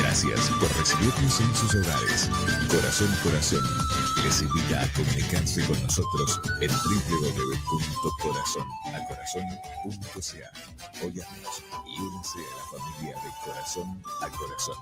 Gracias por recibirnos en sus hogares. Corazón les invita a comunicarse con nosotros en www.corazonacorazon.ca. Óyanos y únase a la familia de Corazón a Corazón.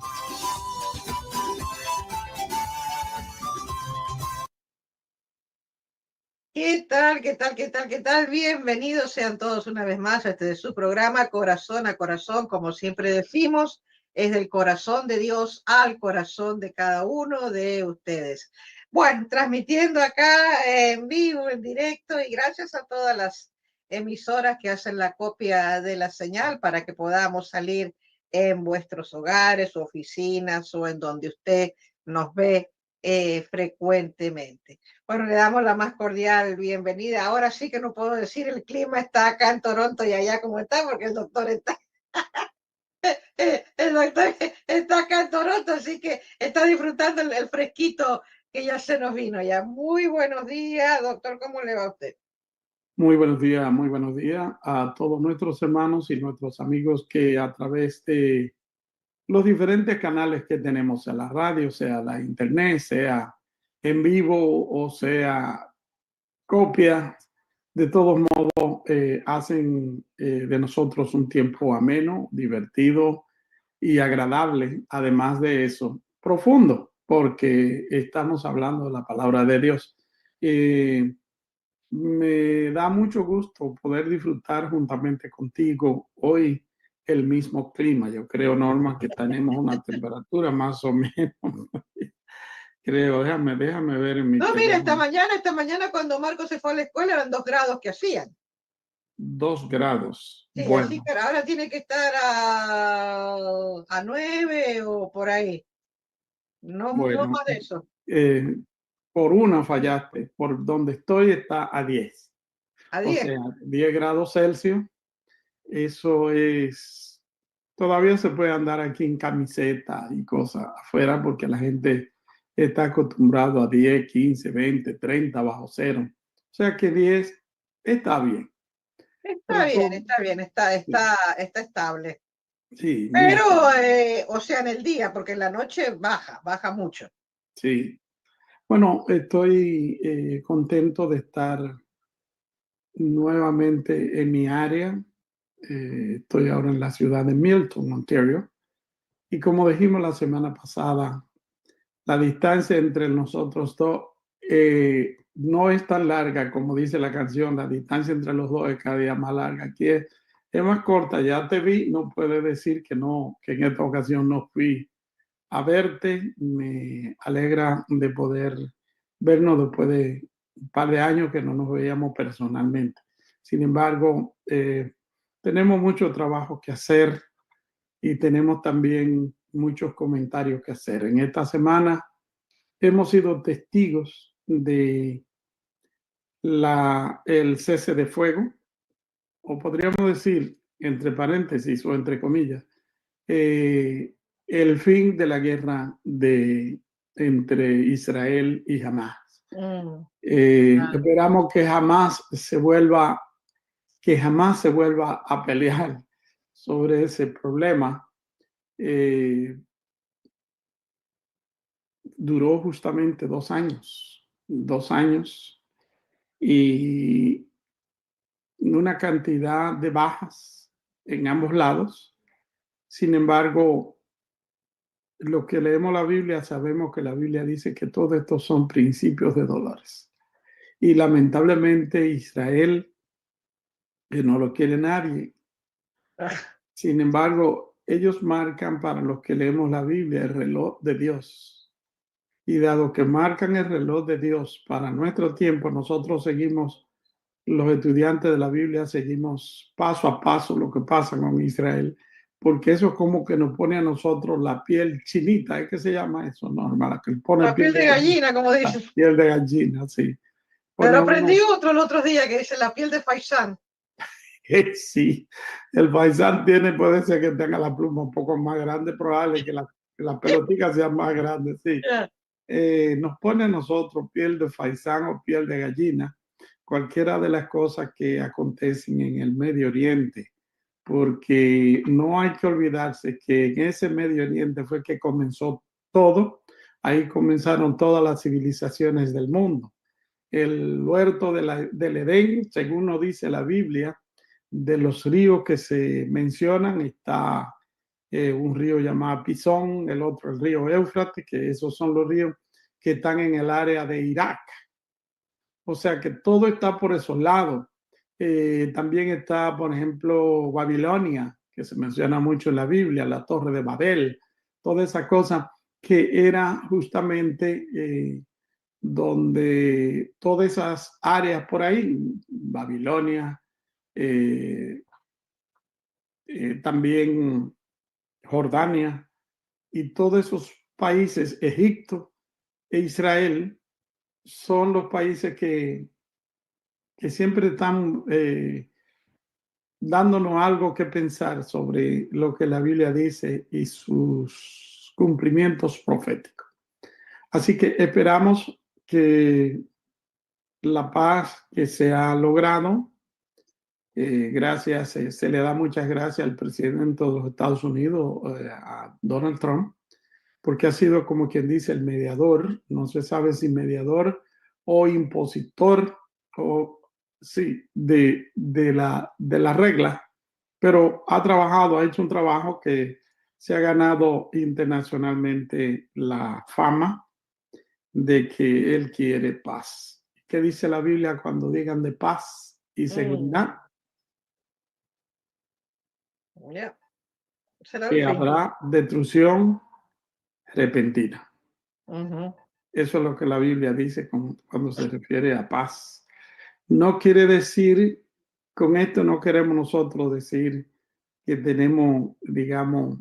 ¿Qué tal? ¿Qué tal? ¿Qué tal? ¿Qué tal? Bienvenidos sean todos una vez más a este de su programa Corazón a Corazón. Como siempre decimos, es del corazón de Dios al corazón de cada uno de ustedes. Bueno, transmitiendo acá en vivo, en directo, y gracias a todas las emisoras que hacen la copia de la señal para que podamos salir en vuestros hogares, o oficinas o en donde usted nos ve frecuentemente. Bueno, le damos la más cordial bienvenida. Ahora sí que no puedo decir el clima está acá en Toronto y allá como está, porque el doctor está, el doctor está acá en Toronto, así que está disfrutando el fresquito que ya se nos vino ya. Muy buenos días, doctor, ¿cómo le va a usted? Muy buenos días a todos nuestros hermanos y nuestros amigos que a través de los diferentes canales que tenemos, sea la radio, sea la internet, sea en vivo o sea copia, de todos modos hacen de nosotros un tiempo ameno, divertido y agradable, además de eso, profundo, porque estamos hablando de la palabra de Dios. Me da mucho gusto poder disfrutar juntamente contigo hoy el mismo clima. Yo creo, Norma, que tenemos una temperatura más o menos. Creo, déjame ver en mi No, mira, teléfono. esta mañana cuando Marco se fue a la escuela eran 2 grados que hacían. 2 grados. Sí, Bueno, así que ahora tiene que estar a 9 o por ahí. No, no bueno, más de eso. por una fallaste. Por donde estoy está a 10. A O 10. sea, 10 grados Celsius. Eso es, todavía se puede andar aquí en camiseta y cosas afuera porque la gente está acostumbrado a 10, 15, 20, 30 bajo cero. O sea que 10 está bien. Está Pero bien, todo, está bien, sí, está estable. sí, muy Pero, estable. o sea, en el día, porque en la noche baja mucho. Sí. Bueno, estoy contento de estar nuevamente en mi área. Estoy ahora en la ciudad de Milton, Ontario. Y como dijimos la semana pasada, la distancia entre nosotros dos no es tan larga como dice la canción. La distancia entre los dos es cada día más larga. Aquí es más corta. Ya te vi, no puedes decir que no, que en esta ocasión no fui a verte. Me alegra de poder vernos después de un par de años que no nos veíamos personalmente. Sin embargo, tenemos mucho trabajo que hacer y tenemos también muchos comentarios que hacer. En esta semana hemos sido testigos de el cese de fuego, o podríamos decir, entre paréntesis o entre comillas, el fin de la guerra entre Israel y Hamas. Esperamos que jamás se vuelva a pelear sobre ese problema. Duró justamente 2 años y una cantidad de bajas en ambos lados. Sin embargo, los que leemos la Biblia sabemos que la Biblia dice que todo esto son principios de dolores. Y lamentablemente Israel, que no lo quiere nadie, sin embargo, ellos marcan para los que leemos la Biblia el reloj de Dios. Y dado que marcan el reloj de Dios para nuestro tiempo, nosotros seguimos, los estudiantes de la Biblia, seguimos paso a paso lo que pasa con Israel, porque eso es como que nos pone a nosotros la piel chinita. ¿Es que se llama eso, Norma? La que pone La piel de gallina, como dices. piel de gallina, sí. Pero Pone aprendí uno, otro el otro día que dice la piel de faisán. sí, el faisán puede ser que tenga la pluma un poco más grande, probable que la pelotica sea más grande, sí. Nos pone a nosotros piel de faisán o piel de gallina, cualquiera de las cosas que acontecen en el Medio Oriente, porque no hay que olvidarse que en ese Medio Oriente fue que comenzó todo. Ahí comenzaron todas las civilizaciones del mundo. El huerto del Edén, según nos dice la Biblia, de los ríos que se mencionan, está un río llamado Pisón, el otro el río Éufrates, que esos son los ríos que están en el área de Irak. O sea que todo está por esos lados. También está, por ejemplo, Babilonia, que se menciona mucho en la Biblia, la Torre de Babel, toda esa cosa que era justamente donde todas esas áreas por ahí, Babilonia, también Jordania y todos esos países, Egipto e Israel, son los países que siempre están dándonos algo que pensar sobre lo que la Biblia dice y sus cumplimientos proféticos. Así que esperamos que la paz que se ha logrado, gracias, se le da muchas gracias al presidente de los Estados Unidos, a Donald Trump, porque ha sido como quien dice el mediador, no se sabe si mediador o impositor o sí, de la regla, pero ha trabajado, ha hecho un trabajo que se ha ganado internacionalmente la fama de que él quiere paz. ¿Qué dice la Biblia cuando digan de paz y seguridad? Yeah. Que habrá destrucción repentina. Eso es lo que la Biblia dice cuando se refiere a paz. No quiere decir, con esto no queremos nosotros decir que tenemos, digamos,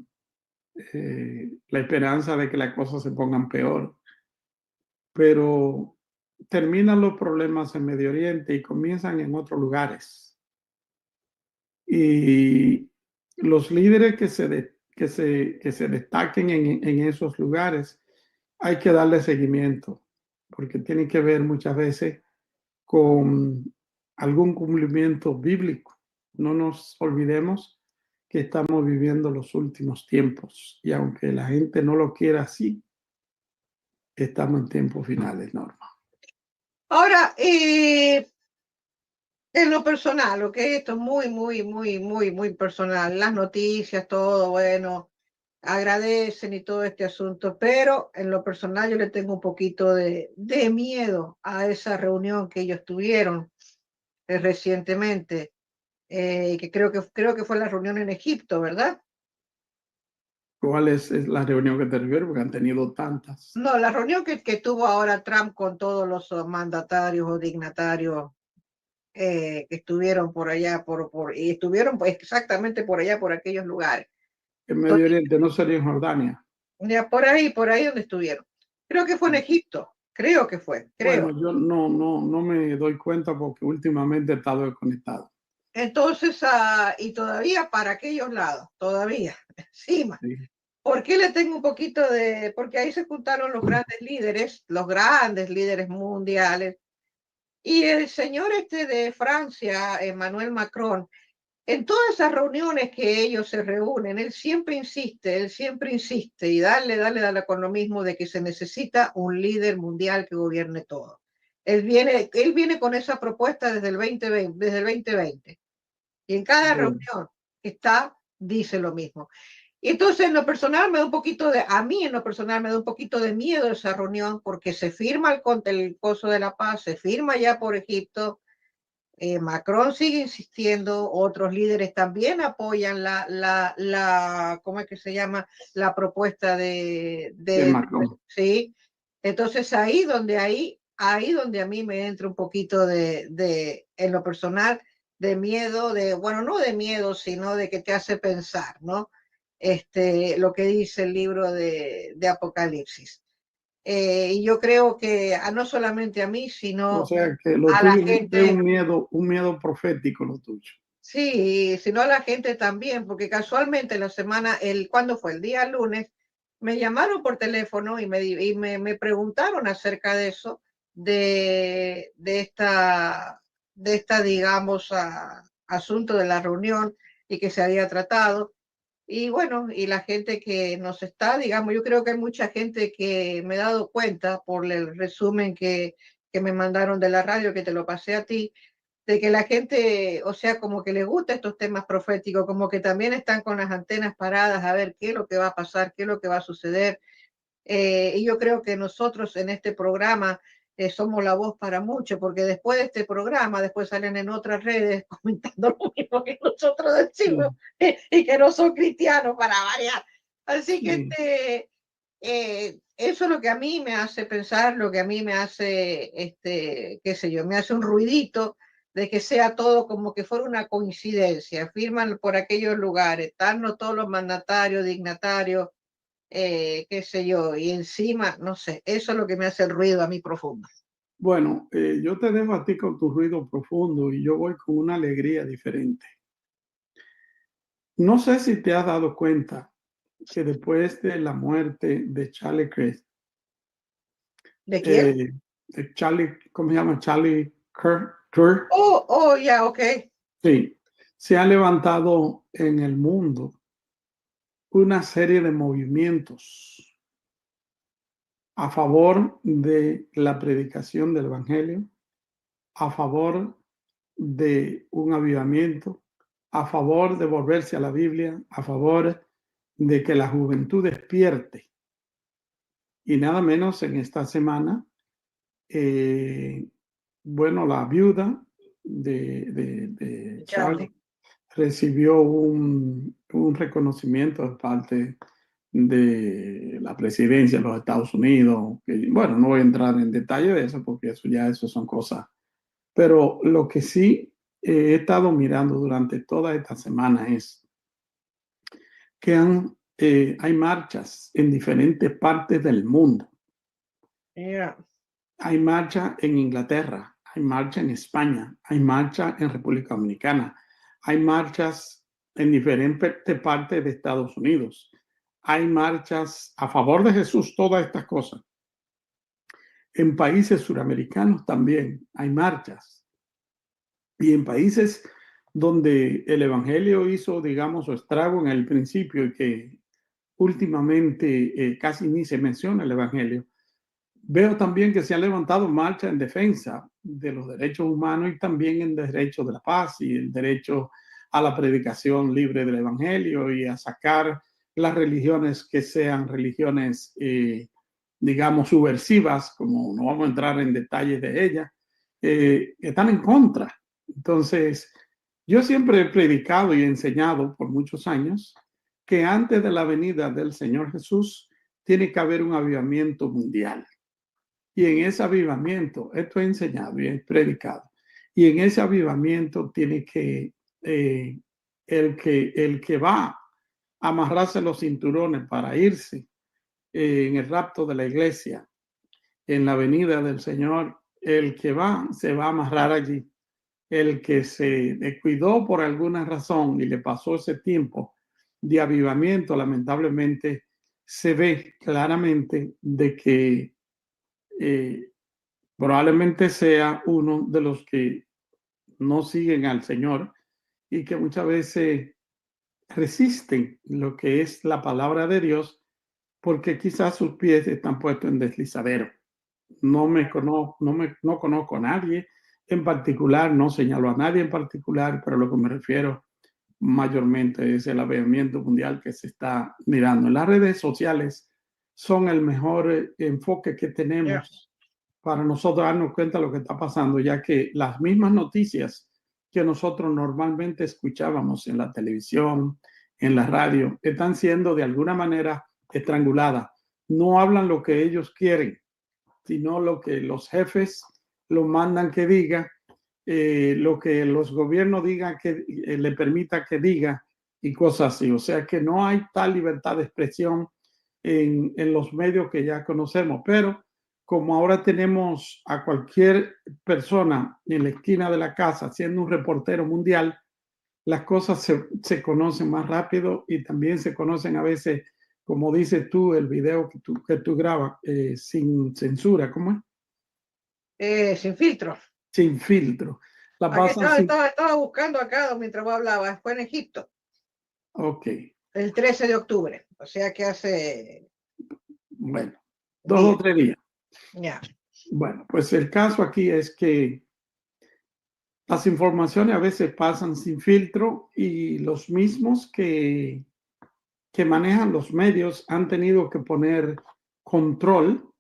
la esperanza de que las cosas se pongan peor, pero terminan los problemas en Medio Oriente y comienzan en otros lugares. Y los líderes que se destaquen en esos lugares, hay que darle seguimiento, porque tiene que ver muchas veces con algún cumplimiento bíblico. No nos olvidemos que estamos viviendo los últimos tiempos y aunque la gente no lo quiera así, estamos en tiempos finales, Norma. Ahora, en lo personal, ok, esto es muy personal, las noticias, todo, bueno, agradecen y todo este asunto, pero en lo personal yo le tengo un poquito de miedo a esa reunión que ellos tuvieron recientemente, que creo que fue la reunión en Egipto, ¿verdad? ¿Cuál es la reunión que te refieres? Porque han tenido tantas. No, la reunión que tuvo ahora Trump con todos los mandatarios o dignatarios que estuvieron por allá, y estuvieron pues, exactamente por allá, por aquellos lugares. En Medio Oriente, no sería en Jordania. Ya por ahí donde estuvieron. Creo que fue en Egipto, creo que fue, creo. Bueno, yo no me doy cuenta porque últimamente he estado desconectado. Entonces, y todavía para aquellos lados, todavía, encima. Sí. ¿Por qué le tengo un poquito de...? Porque ahí se juntaron los grandes líderes mundiales. Y el señor de Francia, Emmanuel Macron, en todas esas reuniones que ellos se reúnen, él siempre insiste y dale con lo mismo de que se necesita un líder mundial que gobierne todo. Él viene con esa propuesta desde el 2020 y en cada reunión que está dice lo mismo. Y entonces en lo personal me da un poquito de miedo esa reunión porque se firma el coso de la paz, se firma ya por Egipto. Macron sigue insistiendo, otros líderes también apoyan ¿cómo es que se llama? La propuesta de Macron. Sí. Entonces ahí donde a mí me entra un poquito en lo personal, de miedo, bueno, no de miedo, sino de que te hace pensar, ¿no? Lo que dice el libro de Apocalipsis. Y yo creo que no solamente a mí, sino o sea, que lo a la tuyo gente. Es un miedo profético lo tuyo. Sí, sino a la gente también, porque casualmente la semana, ¿cuándo fue? El día lunes, me llamaron por teléfono y me preguntaron acerca de eso, de esta digamos, asunto de la reunión y que se había tratado. Y bueno, y la gente que nos está, digamos, yo creo que hay mucha gente que me he dado cuenta por el resumen que me mandaron de la radio, que te lo pasé a ti, de que la gente, o sea, como que les gusta estos temas proféticos, como que también están con las antenas paradas a ver qué es lo que va a pasar, qué es lo que va a suceder. Y yo creo que nosotros en este programa somos la voz para mucho, porque después de este programa, después salen en otras redes comentando lo mismo que nosotros decimos y que no son cristianos para variar. Así que eso es lo que a mí me hace pensar, lo que a mí me hace, qué sé yo, me hace un ruidito de que sea todo como que fuera una coincidencia. Firman por aquellos lugares, están no todos los mandatarios, dignatarios, qué sé yo, y encima, no sé, eso es lo que me hace el ruido a mí profundo. Bueno, yo te dejo a ti con tu ruido profundo y yo voy con una alegría diferente. No sé si te has dado cuenta que después de la muerte de Charlie Kirk, ¿De quién? de Charlie, ¿cómo se llama? Charlie Kirk, Oh, ya, ok. sí, se ha levantado en el mundo una serie de movimientos a favor de la predicación del Evangelio, a favor de un avivamiento, a favor de volverse a la Biblia, a favor de que la juventud despierte. Y nada menos en esta semana, bueno, la viuda de Charlie recibió un reconocimiento de parte de la presidencia de los Estados Unidos. Que, bueno, no voy a entrar en detalle de eso porque eso son cosas. Pero lo que sí he estado mirando durante toda esta semana es que hay marchas en diferentes partes del mundo. Yeah. Hay marcha en Inglaterra, hay marcha en España, hay marcha en República Dominicana, hay marchas en diferentes partes de Estados Unidos, hay marchas a favor de Jesús, todas estas cosas. En países suramericanos también hay marchas. Y en países donde el Evangelio hizo, digamos, su estrago en el principio y que últimamente casi ni se menciona el Evangelio, veo también que se han levantado marchas en defensa de los derechos humanos y también en derecho de la paz y el derecho a la predicación libre del Evangelio y a sacar las religiones que sean religiones, digamos, subversivas, como no vamos a entrar en detalles de ellas, están en contra. Entonces, yo siempre he predicado y enseñado por muchos años que antes de la venida del Señor Jesús tiene que haber un avivamiento mundial. Y en ese avivamiento, esto he enseñado y he predicado, y en ese avivamiento tiene que, el que va a amarrarse los cinturones para irse en el rapto de la iglesia, en la venida del Señor, el que va, se va a amarrar allí. El que se descuidó por alguna razón y le pasó ese tiempo de avivamiento, lamentablemente se ve claramente de que probablemente sea uno de los que no siguen al Señor y que muchas veces resisten lo que es la palabra de Dios porque quizás sus pies están puestos en deslizadero. No conozco a nadie en particular, no señalo a nadie en particular, pero lo que me refiero mayormente es el avivamiento mundial que se está mirando. Las redes sociales son el mejor enfoque que tenemos para nosotros darnos cuenta de lo que está pasando, ya que las mismas noticias que nosotros normalmente escuchábamos en la televisión, en la radio, están siendo de alguna manera estranguladas. No hablan lo que ellos quieren, sino lo que los jefes lo mandan que diga, lo que los gobiernos digan que le permita que diga y cosas así. O sea que no hay tal libertad de expresión en los medios que ya conocemos, pero como ahora tenemos a cualquier persona en la esquina de la casa siendo un reportero mundial, las cosas se conocen más rápido y también se conocen a veces, como dices tú, el video que tú grabas sin censura, ¿cómo es? Sin filtro. Sin filtro. La Aquí pasan sin... estaba buscando acá mientras vos hablabas, fue en Egipto. Ok, El 13 de octubre, o sea que hace bueno, 2 o 3 días. ya. Bueno, pues el caso aquí es que las informaciones a veces pasan sin filtro y los mismos que manejan los medios han tenido que poner control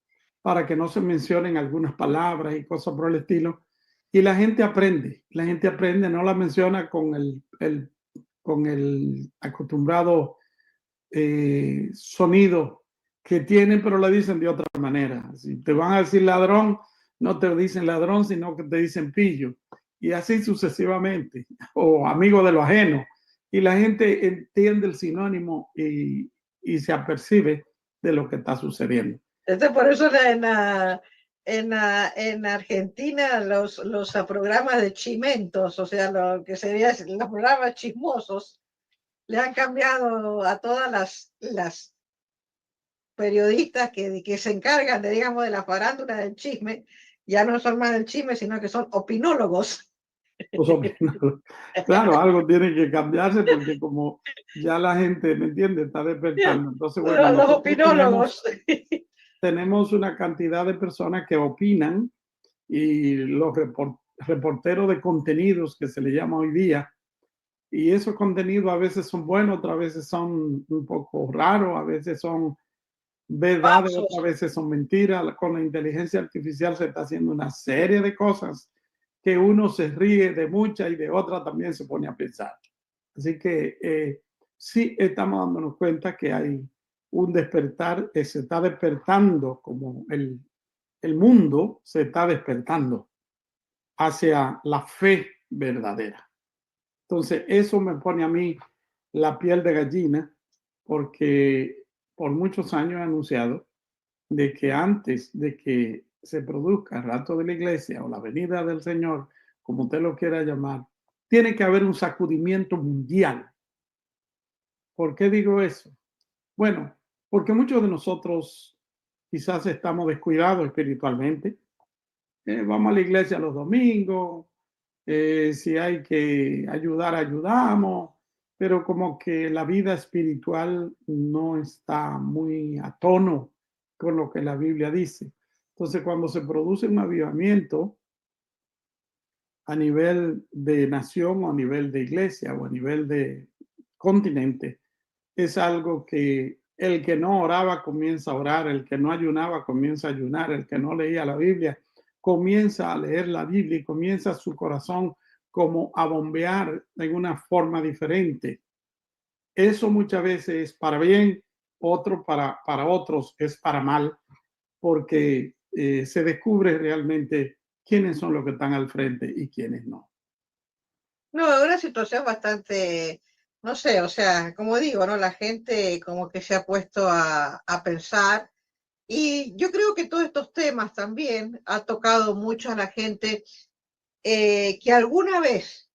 para que no se mencionen algunas palabras y cosas por el estilo. Y la gente aprende, no la menciona con el acostumbrado sonido que tienen, pero la dicen de otra manera. Si te van a decir ladrón, no te dicen ladrón, sino que te dicen pillo. Y así sucesivamente, o amigo de lo ajeno. Y la gente entiende el sinónimo y se apercibe de lo que está sucediendo. Entonces, por eso en Argentina los programas de chimentos, o sea, lo que serían los programas chismosos, le han cambiado a todas las periodistas que se encargan de, digamos, de la farándula del chisme, ya no son más del chisme, sino que son opinólogos. Claro, algo tiene que cambiarse porque como ya la gente, ¿me entiende? Está despertando. Entonces, bueno, Los nosotros opinólogos. tenemos una cantidad de personas que opinan y los reporteros de contenidos que se le llama hoy día. Y esos contenidos a veces son buenos, otras veces son un poco raros, a veces son verdades, otras veces son mentiras. Con la inteligencia artificial se está haciendo una serie de cosas que uno se ríe de muchas y de otras también se pone a pensar. Así que sí estamos dándonos cuenta que hay un despertar, se está despertando como el mundo se está despertando hacia la fe verdadera. Entonces, eso me pone a mí la piel de gallina, porque por muchos años he anunciado de que antes de que se produzca el rapto de la iglesia o la venida del Señor, como usted lo quiera llamar, tiene que haber un sacudimiento mundial. ¿Por qué digo eso? Bueno, porque muchos de nosotros quizás estamos descuidados espiritualmente. Vamos a la iglesia los domingos, si hay que ayudar, ayudamos, pero como que la vida espiritual no está muy a tono con lo que la Biblia dice. Entonces, cuando se produce un avivamiento a nivel de nación o a nivel de iglesia o a nivel de continente, es algo que el que no oraba comienza a orar, el que no ayunaba comienza a ayunar, el que no leía la Biblia comienza a leer la Biblia y comienza su corazón como a bombear en una forma diferente. Eso muchas veces es para bien, para otros es para mal, porque se descubre realmente quiénes son los que están al frente y quiénes no. No, es una situación bastante, no sé, o sea, como digo, ¿no? La gente como que se ha puesto a pensar y yo creo que todos estos temas también ha tocado mucho a la gente que alguna vez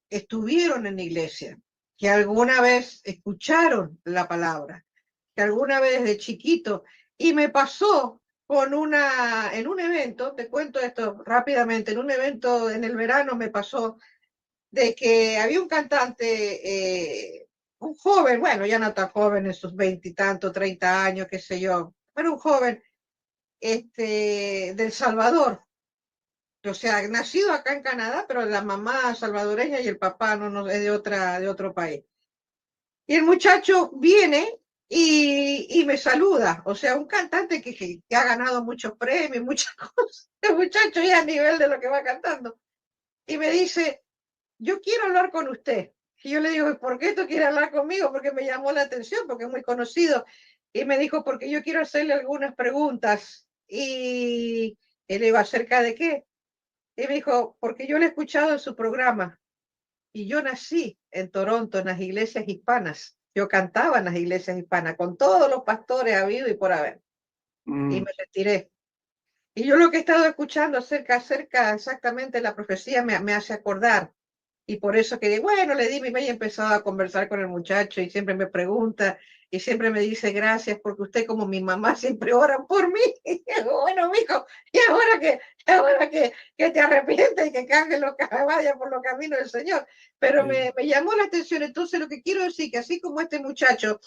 estuvieron en la iglesia, que alguna vez escucharon la palabra, que alguna vez de chiquito, y me pasó en un evento, te cuento esto rápidamente, en un evento en el verano me pasó de que había un cantante, un joven, bueno, ya no tan joven, en sus 20 y tanto, 30 años, qué sé yo, pero un joven del Salvador, o sea, nacido acá en Canadá, pero la mamá salvadoreña y el papá no es de otro país. Y el muchacho viene y me saluda, o sea, un cantante que ha ganado muchos premios, muchas cosas, el muchacho ya a nivel de lo que va cantando, y me dice, yo quiero hablar con usted. Y yo le digo, ¿por qué tú quieres hablar conmigo? Porque me llamó la atención, porque es muy conocido. Y me dijo, porque yo quiero hacerle algunas preguntas. Y le digo, ¿acerca de qué? Y me dijo, porque yo lo he escuchado en su programa. Y yo nací en Toronto, en las iglesias hispanas. Yo cantaba en las iglesias hispanas, con todos los pastores habido y por haber. Y me retiré. Y yo lo que he estado escuchando acerca exactamente de la profecía me hace acordar. y por eso que, bueno, le di mi mail y he empezado a conversar con el muchacho y siempre me pregunta y siempre me dice gracias porque usted como mi mamá siempre ora por mí. Y digo, bueno, mijo, y ahora que te arrepientes y que cambie lo que vaya por los caminos del Señor. Pero me llamó la atención. Entonces lo que quiero decir que así como este muchacho,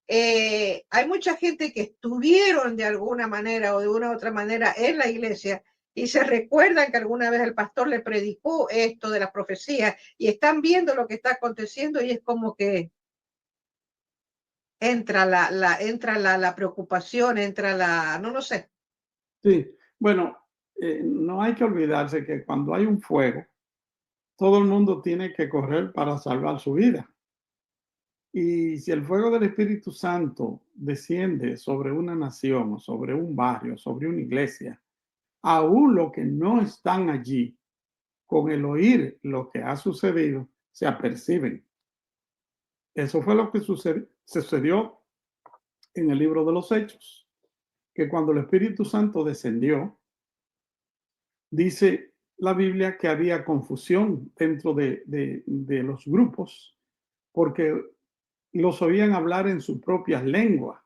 hay mucha gente que estuvieron de alguna manera o de una u otra manera en la iglesia y se recuerdan que alguna vez el pastor le predicó esto de las profecías y están viendo lo que está aconteciendo y es como que entra la preocupación, entra no lo sé. Sí, bueno, no hay que olvidarse que cuando hay un fuego, todo el mundo tiene que correr para salvar su vida. Y si el fuego del Espíritu Santo desciende sobre una nación, sobre un barrio, sobre una iglesia, aún los que no están allí, con el oír lo que ha sucedido, se aperciben. Eso fue lo que sucedió en el libro de los Hechos, que cuando el Espíritu Santo descendió, dice la Biblia que había confusión dentro de los grupos, porque los oían hablar en sus propias lenguas.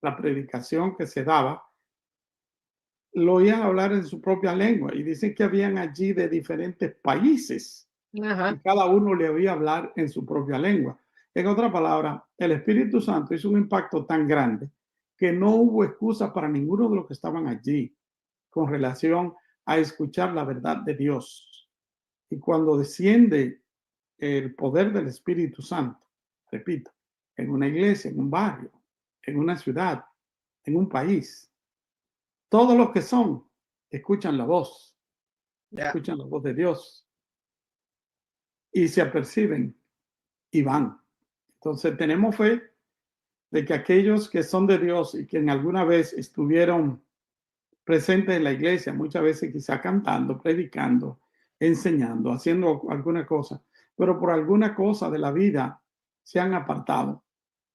La predicación que se daba, lo oían hablar en su propia lengua. Y dicen que habían allí de diferentes países y Ajá. cada uno le oía hablar en su propia lengua. En otra palabra, el Espíritu Santo hizo un impacto tan grande que no hubo excusa para ninguno de los que estaban allí con relación a escuchar la verdad de Dios. Y cuando desciende el poder del Espíritu Santo, repito, en una iglesia, en un barrio, en una ciudad, en un país, todos los que son escuchan la voz, Ya. escuchan la voz de Dios y se aperciben y van. Entonces tenemos fe de que aquellos que son de Dios y que en alguna vez estuvieron presentes en la iglesia, muchas veces quizá cantando, predicando, enseñando, haciendo alguna cosa, pero por alguna cosa de la vida se han apartado.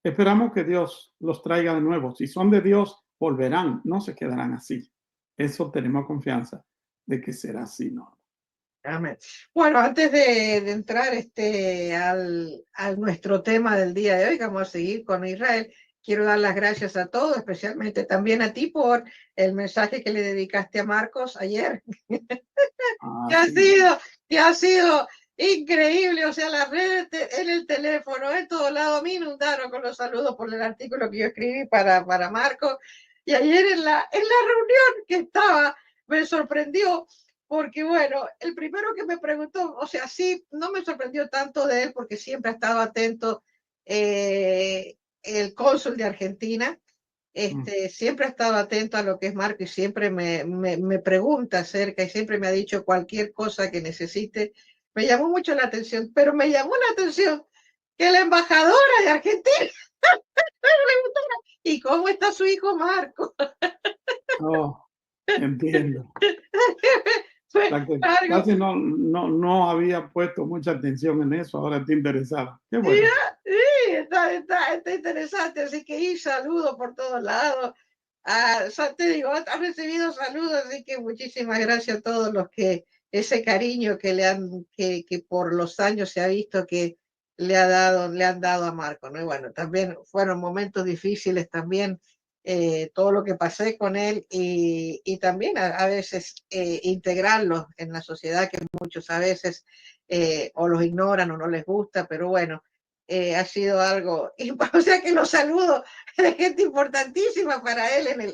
Esperamos que Dios los traiga de nuevo. Si son de Dios, volverán, no se quedarán así. Eso tenemos confianza de que será así, ¿no? Amén. Bueno, antes de entrar al nuestro tema del día de hoy, que vamos a seguir con Israel, quiero dar las gracias a todos, especialmente también a ti por el mensaje que le dedicaste a Marcos ayer, Ah, que ha sí. sido, que ha sido increíble. O sea, las redes en el teléfono, en todo lado, me inundaron con los saludos por el artículo que yo escribí para Marcos. Y ayer en la reunión que estaba, me sorprendió porque, bueno, el primero que me preguntó, o sea, sí, no me sorprendió tanto de él porque siempre ha estado atento el cónsul de Argentina. Siempre ha estado atento a lo que es Marco y siempre me pregunta acerca y siempre me ha dicho cualquier cosa que necesite. Me llamó mucho la atención, pero me llamó la atención que la embajadora de Argentina ¿y cómo está su hijo Marco? Oh, entiendo. Fue La que algo, casi no había puesto mucha atención en eso, ahora te interesaba. Qué sí, bueno. sí, está interesante, así que y saludo por todos lados. Te digo, has recibido saludos, así que muchísimas gracias a todos los que ese cariño que que por los años se ha visto que le han dado a Marco, ¿no? Y bueno, también fueron momentos difíciles también, todo lo que pasé con él y también a veces integrarlos en la sociedad que muchos a veces o los ignoran o no les gusta, pero bueno, ha sido algo, o sea que los saludo de gente importantísima para él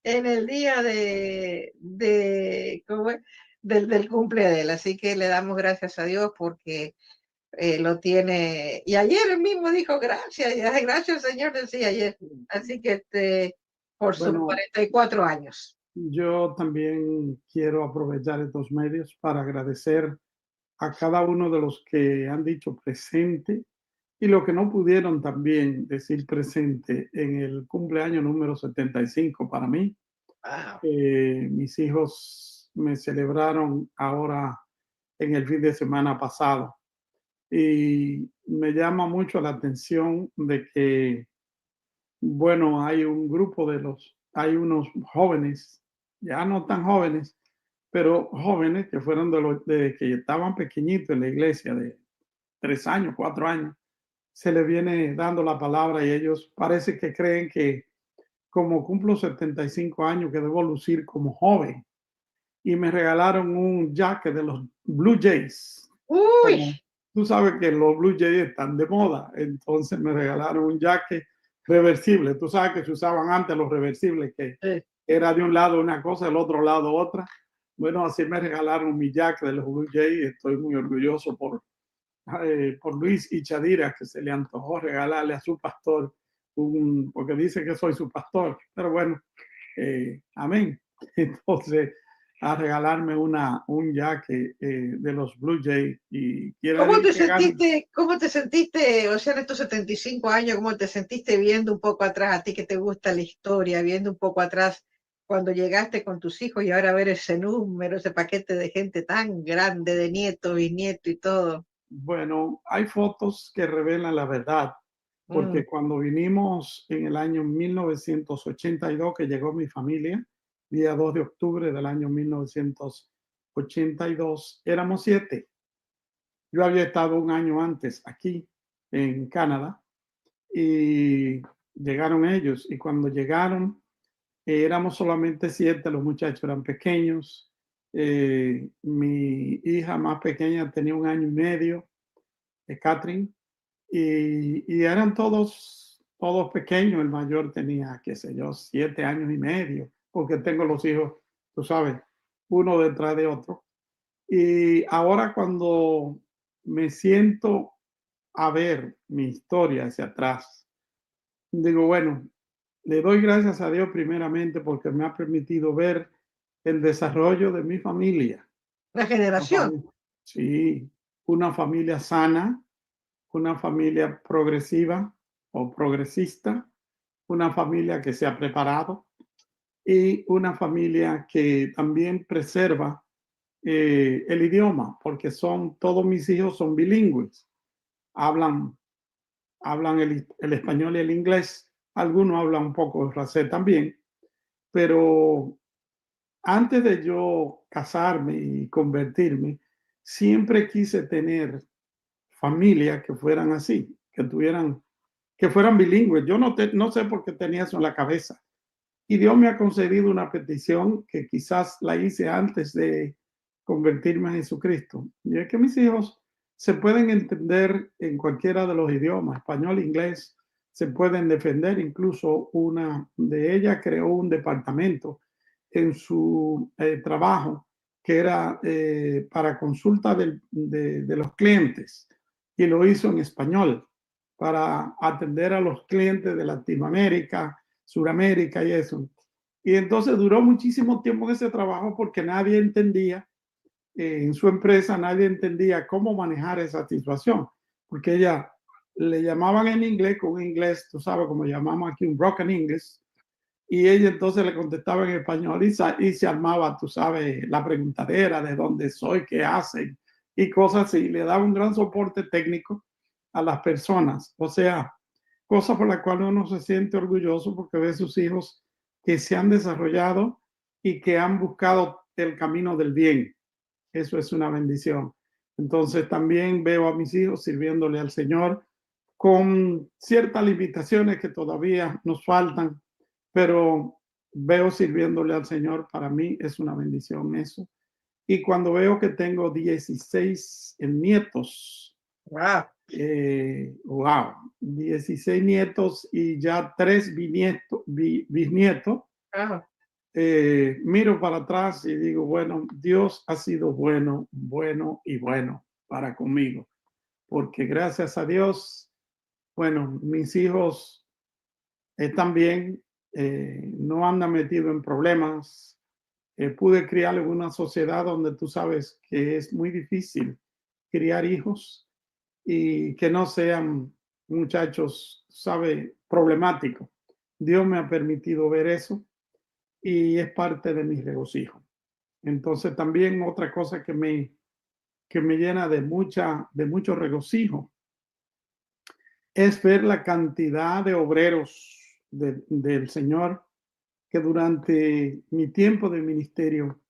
en el día del cumple de él. Así que le damos gracias a Dios porque lo tiene. Y ayer él mismo dijo gracias, gracias Señor, decía ayer. Así que por sus Bueno, 44 años. yo también quiero aprovechar estos medios para agradecer a cada uno de los que han dicho presente y los que no pudieron también decir presente en el cumpleaños número 75 para mí. Wow. Mis hijos me celebraron ahora en el fin de semana pasado y me llama mucho la atención de que, bueno, hay un grupo hay unos jóvenes, ya no tan jóvenes, pero jóvenes que fueron de que estaban pequeñitos en la iglesia, de 3 años, 4 años, se les viene dando la palabra y ellos parece que creen que como cumplo 75 años que debo lucir como joven. Y me regalaron un jacket de los Blue Jays. Uy, Como tú sabes que los Blue Jays están de moda, entonces me regalaron un jacket reversible. Tú sabes que se usaban antes los reversibles, que era de un lado una cosa, del otro lado otra. Bueno, así me regalaron mi jacket de los Blue Jays. Estoy muy orgulloso por Luis y Chadira, que se le antojó regalarle a su pastor, porque dice que soy su pastor. Pero bueno, amén. Entonces, a regalarme un jaque de los Blue Jays y quiere ¿cómo decir te que gane. sentiste, cómo te sentiste, o sea, en estos 75 años, cómo te sentiste viendo un poco atrás, a ti que te gusta la historia, viendo un poco atrás cuando llegaste con tus hijos y ahora ver ese número, ese paquete de gente tan grande, de nietos, bisnietos y todo? Bueno, hay fotos que revelan la verdad, Mm. porque cuando vinimos en el año 1982, que llegó mi familia, día 2 de octubre del año 1982, éramos 7. Yo había estado un año antes aquí en Canadá y llegaron ellos. Y cuando llegaron, éramos solamente 7, los muchachos eran pequeños. Mi hija más pequeña tenía 1 año y medio, Catherine, y eran todos pequeños. El mayor tenía, qué sé yo, 7 años y medio, porque tengo los hijos, tú sabes, uno detrás de otro. Y ahora cuando me siento a ver mi historia hacia atrás, digo, bueno, le doy gracias a Dios primeramente porque me ha permitido ver el desarrollo de mi familia. La Una generación. familia, sí, una familia sana, una familia progresiva o progresista, una familia que se ha preparado y una familia que también preserva el idioma, porque todos mis hijos son bilingües, hablan, hablan el español y el inglés, algunos hablan un poco de francés también, pero antes de yo casarme y convertirme, siempre quise tener familia que fueran así, que fueran bilingües. Yo no sé por qué tenía eso en la cabeza. Y Dios me ha concedido una petición que quizás la hice antes de convertirme a Jesucristo. Y es que mis hijos se pueden entender en cualquiera de los idiomas, español, inglés, se pueden defender. Incluso una de ellas creó un departamento en su trabajo que era para consulta de los clientes, y lo hizo en español para atender a los clientes de Latinoamérica, Suramérica y eso. Y entonces duró muchísimo tiempo en ese trabajo porque nadie entendía, en su empresa nadie entendía cómo manejar esa situación, porque ella le llamaban en inglés con un inglés, tú sabes, como llamamos aquí un broken English, y ella entonces le contestaba en español y se armaba, tú sabes, la preguntadera de dónde soy, qué hacen y cosas así. Le daba un gran soporte técnico a las personas. O sea, cosas por las cuales uno se siente orgulloso porque ve sus hijos que se han desarrollado y que han buscado el camino del bien. Eso es una bendición. Entonces también veo a mis hijos sirviéndole al Señor con ciertas limitaciones que todavía nos faltan, pero veo sirviéndole al Señor. Para mí es una bendición eso. Y cuando veo que tengo 16 nietos, Wow. wow, 16 nietos y ya 3 bisnietos, Ah, miro para atrás y digo, bueno, Dios ha sido bueno, bueno y bueno para conmigo, porque gracias a Dios, bueno, mis hijos están bien, no andan metidos en problemas. Pude criar en una sociedad donde tú sabes que es muy difícil criar hijos y que no sean muchachos, sabe, problemáticos. Dios me ha permitido ver eso y es parte de mi regocijo. Entonces también otra cosa que me llena de mucho regocijo es ver la cantidad de obreros del Señor que durante mi tiempo de ministerio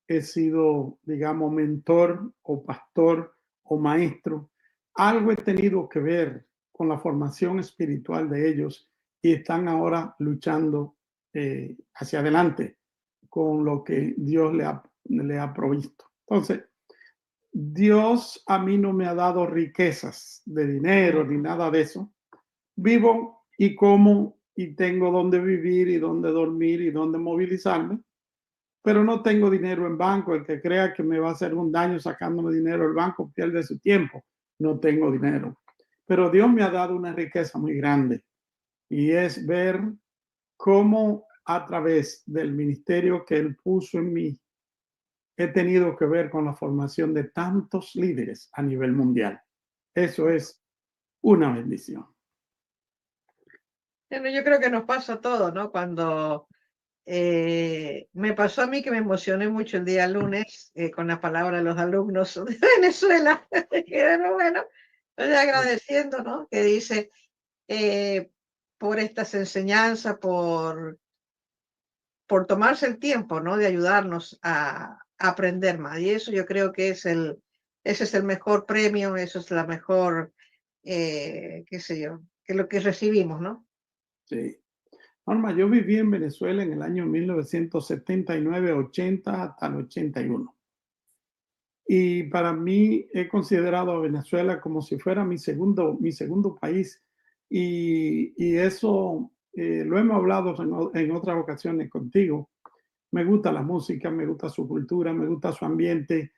he sido, digamos, mentor o pastor o maestro. Algo he tenido que ver con la formación espiritual de ellos y están ahora luchando hacia adelante con lo que Dios le ha provisto. Entonces, Dios a mí no me ha dado riquezas de dinero ni nada de eso. Vivo y como y tengo donde vivir y donde dormir y donde movilizarme, pero no tengo dinero en banco. El que crea que me va a hacer un daño sacándome dinero del banco pierde su tiempo. No tengo dinero. Pero Dios me ha dado una riqueza muy grande y es ver cómo a través del ministerio que Él puso en mí he tenido que ver con la formación de tantos líderes a nivel mundial. Eso es una bendición. Bueno, yo creo que nos pasa a todos, ¿no? Cuando me pasó a mí que me emocioné mucho el día lunes con la palabra de los alumnos de Venezuela, que bueno, estoy agradeciendo, ¿no? Que dice, por estas enseñanzas, por tomarse el tiempo, ¿no? De ayudarnos a aprender más. Y eso yo creo que ese es el mejor premio, eso es la mejor, qué sé yo, que lo que recibimos, ¿no? Sí. Norma, yo viví en Venezuela en el año 1979, 80 hasta el 81. Y para mí he considerado a Venezuela como si fuera mi segundo país. Y eso lo hemos hablado en otras ocasiones contigo. Me gusta la música, me gusta su cultura, me gusta su ambiente.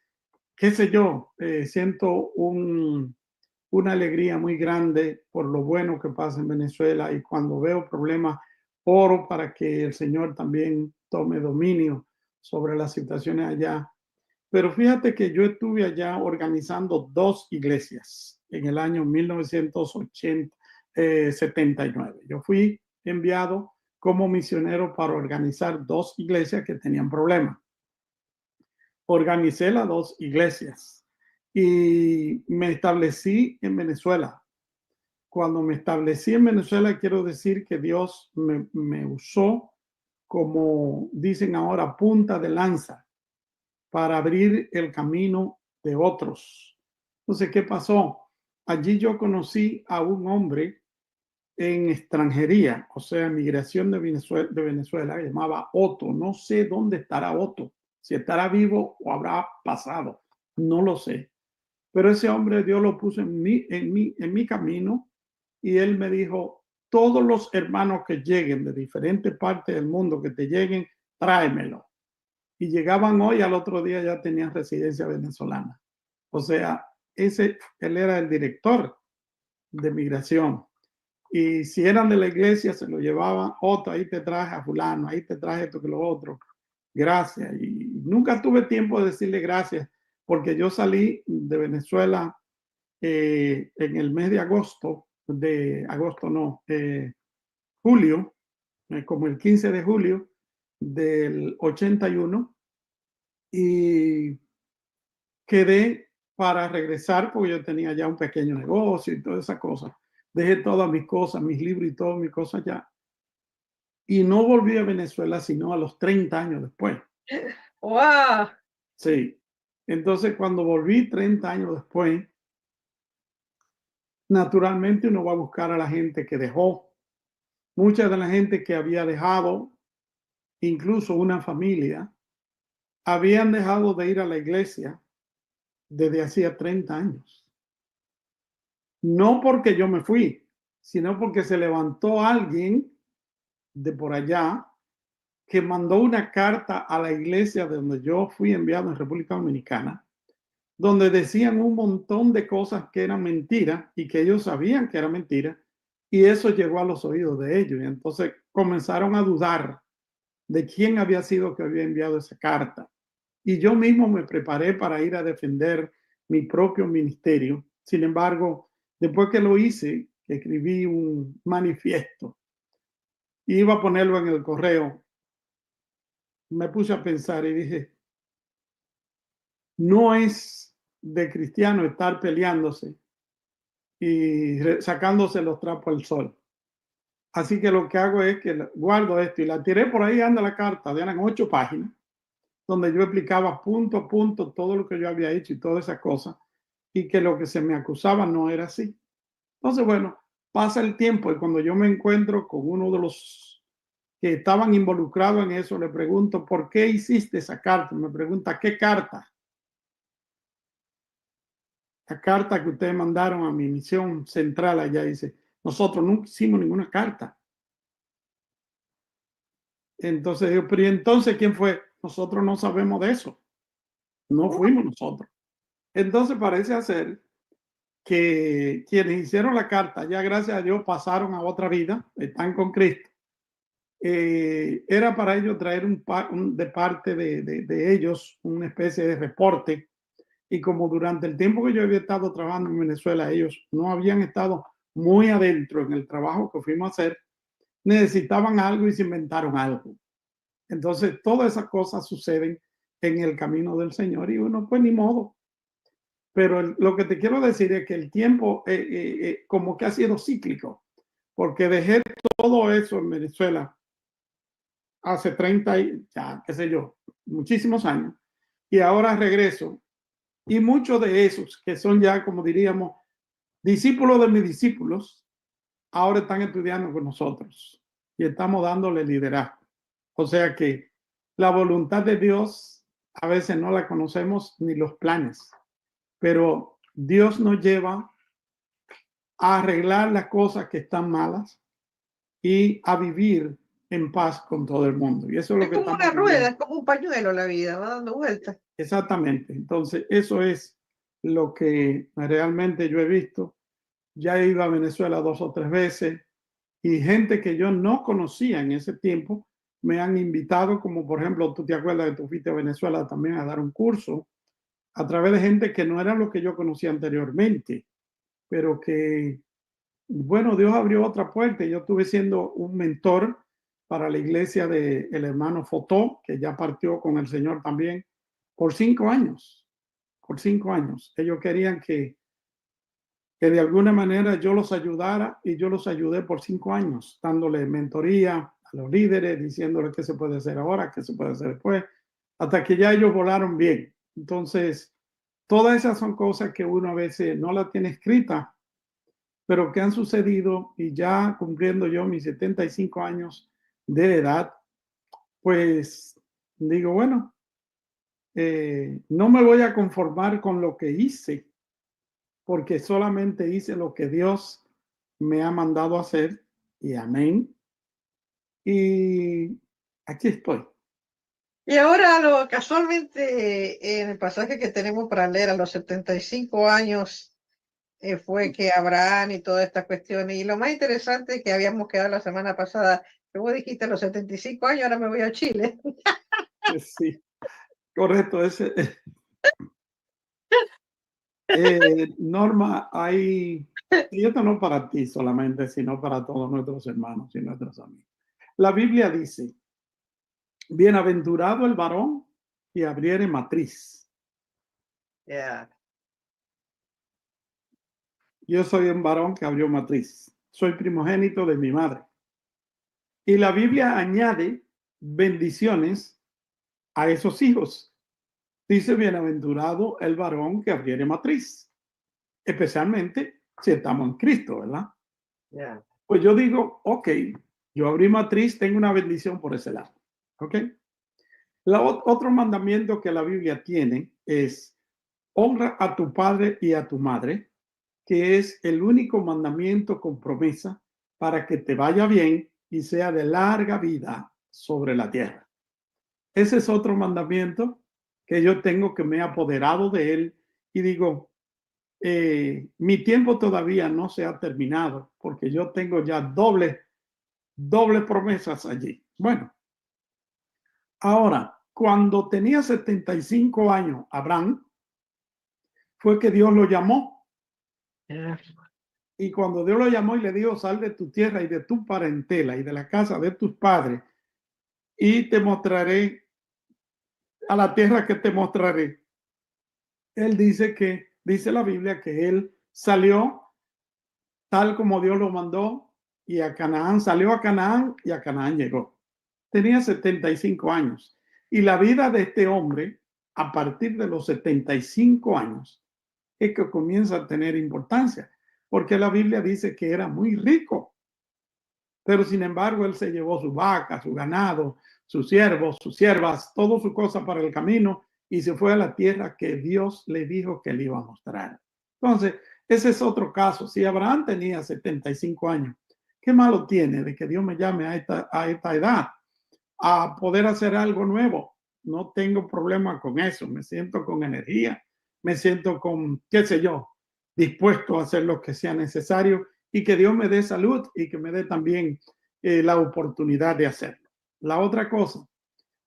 Qué sé yo, siento una alegría muy grande por lo bueno que pasa en Venezuela y cuando veo problemas, oro para que el Señor también tome dominio sobre las situaciones allá. Pero fíjate que yo estuve allá organizando 2 iglesias en el año 1979. Yo fui enviado como misionero para organizar 2 iglesias que tenían problemas. Organicé las 2 iglesias y me establecí en Venezuela. Cuando me establecí en Venezuela, quiero decir que Dios me usó como dicen ahora, punta de lanza para abrir el camino de otros. Entonces, ¿qué pasó? Allí yo conocí a un hombre en extranjería, o sea, migración de Venezuela, que llamaba Otto. No sé dónde estará Otto, si estará vivo o habrá pasado, no lo sé. Pero ese hombre Dios lo puso en mi camino y él me dijo, todos los hermanos que lleguen de diferentes partes del mundo, que te lleguen, tráemelo. Y llegaban hoy, al otro día ya tenían residencia venezolana. O sea, él era el director de migración. Y si eran de la iglesia, se lo llevaban, Otto, ahí te traje a fulano, ahí te traje esto que lo otro. Gracias. Y nunca tuve tiempo de decirle gracias, porque yo salí de Venezuela en el mes de julio, como el 15 de julio del 81, y quedé para regresar porque yo tenía ya un pequeño negocio y todas esas cosas. Dejé todas mis cosas, mis libros y todas mis cosas ya. Y no volví a Venezuela sino a los 30 años después. ¡Wow! Sí. Entonces, cuando volví 30 años después, naturalmente uno va a buscar a la gente que dejó. Mucha de la gente que había dejado, incluso una familia, habían dejado de ir a la iglesia desde hacía 30 años. No porque yo me fui, sino porque se levantó alguien de por allá que mandó una carta a la iglesia de donde yo fui enviado en República Dominicana, donde decían un montón de cosas que eran mentiras y que ellos sabían que eran mentiras, y eso llegó a los oídos de ellos. Y entonces comenzaron a dudar de quién había sido que había enviado esa carta. Y yo mismo me preparé para ir a defender mi propio ministerio. Sin embargo, después que lo hice, escribí un manifiesto, iba a ponerlo en el correo, me puse a pensar y dije, no es de cristiano estar peleándose y sacándose los trapos al sol. Así que lo que hago es que guardo esto y la tiré por ahí, anda la carta, eran 8 páginas, donde yo explicaba punto a punto todo lo que yo había hecho y todas esas cosas, y que lo que se me acusaba no era así. Entonces, bueno, pasa el tiempo y cuando yo me encuentro con uno de los que estaban involucrados en eso, le pregunto, ¿por qué hiciste esa carta? Me pregunta, ¿qué carta? La carta que ustedes mandaron a mi misión central allá, dice, nosotros nunca hicimos ninguna carta. Entonces digo, pero ¿y entonces quién fue? Nosotros no sabemos de eso. No fuimos nosotros. Entonces parece ser que quienes hicieron la carta, ya gracias a Dios pasaron a otra vida, están con Cristo. Era para ellos traer de parte de ellos una especie de reporte, y como durante el tiempo que yo había estado trabajando en Venezuela, ellos no habían estado muy adentro en el trabajo que fuimos a hacer, necesitaban algo y se inventaron algo. Entonces todas esas cosas suceden en el camino del Señor y uno pues ni modo. Pero lo que te quiero decir es que el tiempo como que ha sido cíclico, porque dejé todo eso en Venezuela hace 30, ya, qué sé yo, muchísimos años, y ahora regreso, y muchos de esos que son ya, como diríamos, discípulos de mis discípulos, ahora están estudiando con nosotros y estamos dándole liderazgo. O sea que la voluntad de Dios a veces no la conocemos ni los planes, pero Dios nos lleva a arreglar las cosas que están malas y a vivir en paz con todo el mundo. Y eso es lo Es que como estamos una rueda, viviendo. es como un pañuelo la vida, va dando vueltas. Exactamente. Entonces, eso es lo que realmente yo he visto. Ya he ido a Venezuela 2 o 3 veces y gente que yo no conocía en ese tiempo me han invitado, como por ejemplo, tú te acuerdas que tú fuiste a Venezuela también a dar un curso a través de gente que no era lo que yo conocía anteriormente, pero que, bueno, Dios abrió otra puerta. Yo estuve siendo un mentor para la iglesia del hermano Fotó, que ya partió con el Señor también, por 5 años. Por 5 años. Ellos querían que de alguna manera yo los ayudara y yo los ayudé por 5 años, dándole mentoría a los líderes, diciéndoles qué se puede hacer ahora, qué se puede hacer después, hasta que ya ellos volaron bien. Entonces, todas esas son cosas que uno a veces no las tiene escritas, pero que han sucedido, y ya cumpliendo yo mis 75 años de edad, pues digo, bueno, no me voy a conformar con lo que hice, porque solamente hice lo que Dios me ha mandado hacer, y amén. Y aquí estoy. Y ahora, casualmente, en el pasaje que tenemos para leer a los 75 años, fue que Abraham y todas estas cuestiones. Y lo más interesante es que habíamos quedado la semana pasada, que vos dijiste a los 75 años, ahora me voy a Chile. Sí, correcto. Norma, y esto no para ti solamente, sino para todos nuestros hermanos y nuestros amigos. La Biblia dice, bienaventurado el varón que abriere matriz. Yeah. Yo soy un varón que abrió matriz. Soy primogénito de mi madre. Y la Biblia añade bendiciones a esos hijos. Dice, bienaventurado el varón que abriere matriz. Especialmente si estamos en Cristo, ¿verdad? Yeah. Pues yo digo, ok, yo abrí matriz, tengo una bendición por ese lado. Ok. Otro mandamiento que la Biblia tiene es, honra a tu padre y a tu madre, que es el único mandamiento con promesa para que te vaya bien y sea de larga vida sobre la tierra. Ese es otro mandamiento que yo tengo, que me he apoderado de él y digo, mi tiempo todavía no se ha terminado porque yo tengo ya doble promesas allí. Bueno, ahora, cuando tenía 75 años, Abraham, fue que Dios lo llamó. Yeah. Y cuando Dios lo llamó y le dijo, sal de tu tierra y de tu parentela y de la casa de tus padres, y te mostraré a la tierra que te mostraré. Él dice la Biblia que él salió tal como Dios lo mandó, y a Canaán, salió a Canaán y a Canaán llegó. Tenía 75 años. Y la vida de este hombre, a partir de los 75 años, es que comienza a tener importancia, porque la Biblia dice que era muy rico, pero sin embargo él se llevó su vaca, su ganado, sus siervos, sus siervas, toda su cosa para el camino y se fue a la tierra que Dios le dijo que le iba a mostrar. Entonces, ese es otro caso. Si Abraham tenía 75 años, ¿qué malo tiene de que Dios me llame a esta edad a poder hacer algo nuevo? No tengo problema con eso. Me siento con energía, me siento con, qué sé yo, dispuesto a hacer lo que sea necesario y que Dios me dé salud y que me dé también la oportunidad de hacerlo. La otra cosa,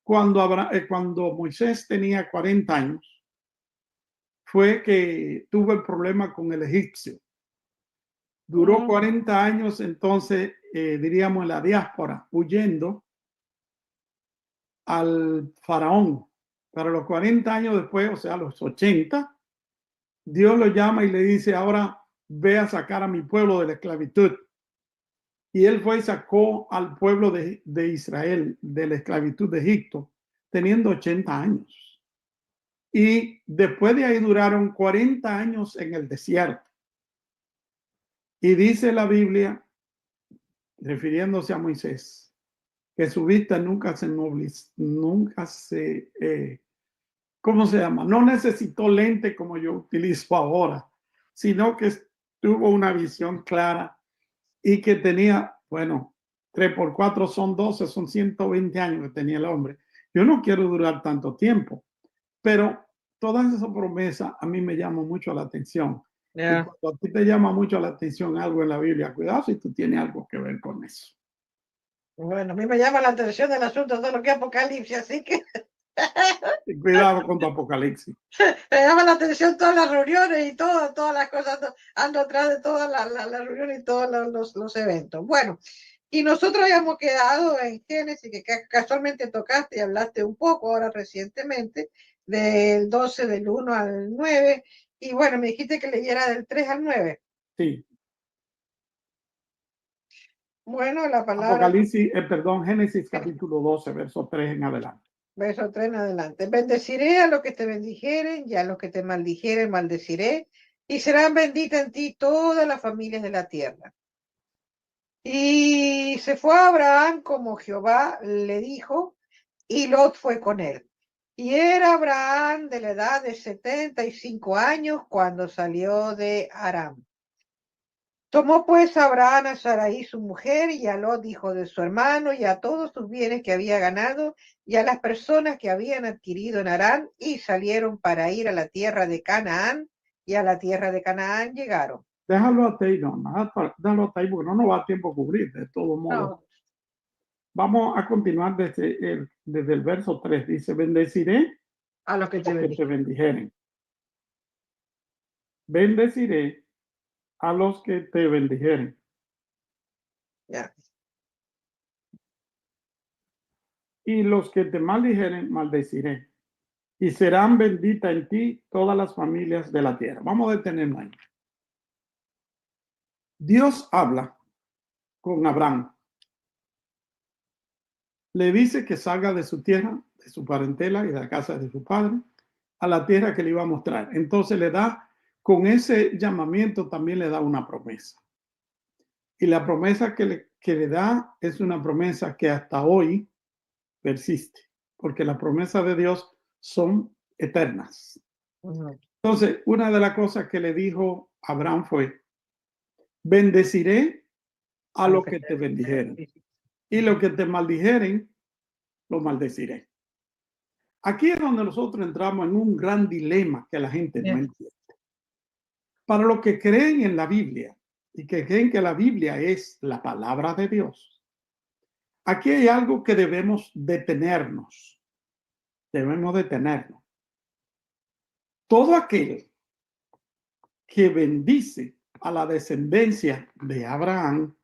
cuando Moisés tenía 40 años, fue que tuvo el problema con el egipcio. Duró 40 años, entonces, diríamos, en la diáspora, huyendo al faraón. Para los 40 años después, o sea, los 80, Dios lo llama y le dice, ahora ve a sacar a mi pueblo de la esclavitud. Y él fue y sacó al pueblo de Israel de la esclavitud de Egipto, teniendo 80 años. Y después de ahí duraron 40 años en el desierto. Y dice la Biblia, refiriéndose a Moisés, que su vista nunca se movilizó, nunca se, ¿cómo se llama? No necesitó lente como yo utilizo ahora, sino que tuvo una visión clara y que tenía, bueno, 3 por 4 son 12, son 120 años que tenía el hombre. Yo no quiero durar tanto tiempo, pero todas esas promesas a mí me llaman mucho la atención. Yeah. Y cuando a ti te llama mucho la atención algo en la Biblia, cuidado si tú tienes algo que ver con eso. Bueno, a mí me llama la atención el asunto de lo que es Apocalipsis, así que... Cuidado con tu Apocalipsis. Me llama la atención todas las reuniones y todas las cosas, ando atrás de todas las reuniones y todos los eventos. Bueno, y nosotros habíamos quedado en Génesis, que casualmente tocaste y hablaste un poco ahora recientemente, del 12, del 1 al 9, y bueno, me dijiste que leyera del 3 al 9. Sí. Bueno, la palabra... Apocalipsis, perdón, Génesis capítulo 12, verso 3 en adelante. Verso 3 en adelante. Bendeciré a los que te bendijeren y a los que te maldijeren maldeciré, y serán benditas en ti todas las familias de la tierra. Y se fue a Abraham como Jehová le dijo, y Lot fue con él. Y era Abraham de la edad de 75 años cuando salió de Aram. Tomó pues Abraham a Sarai su mujer y a Lot hijo de su hermano y a todos sus bienes que había ganado y a las personas que habían adquirido en Harán y salieron para ir a la tierra de Canaán y a la tierra de Canaán llegaron. Déjalo hasta ahí, no, déjalo hasta ahí porque no nos va a tiempo a cubrir de todo modo. No. Vamos a continuar desde el verso 3. Dice, bendeciré a los que te bendijeren. Bendeciré a los que te bendijeren. Yeah. Y los que te maldijeren, maldeciré. Y serán benditas en ti todas las familias de la tierra. Vamos a detenernos ahí. Dios habla con Abraham. Le dice que salga de su tierra, de su parentela y de la casa de su padre, a la tierra que le iba a mostrar. Entonces le da, con ese llamamiento también le da una promesa. Y la promesa que le da es una promesa que hasta hoy persiste, porque las promesas de Dios son eternas. Entonces, una de las cosas que le dijo Abraham fue, bendeciré a los que te bendijeren, y los que te maldijeren, los maldeciré. Aquí es donde nosotros entramos en un gran dilema que la gente no entiende. Para los que creen en la Biblia y que creen que la Biblia es la palabra de Dios, aquí hay algo que debemos detenernos. Debemos detenernos. Todo aquel que bendice a la descendencia de Abraham,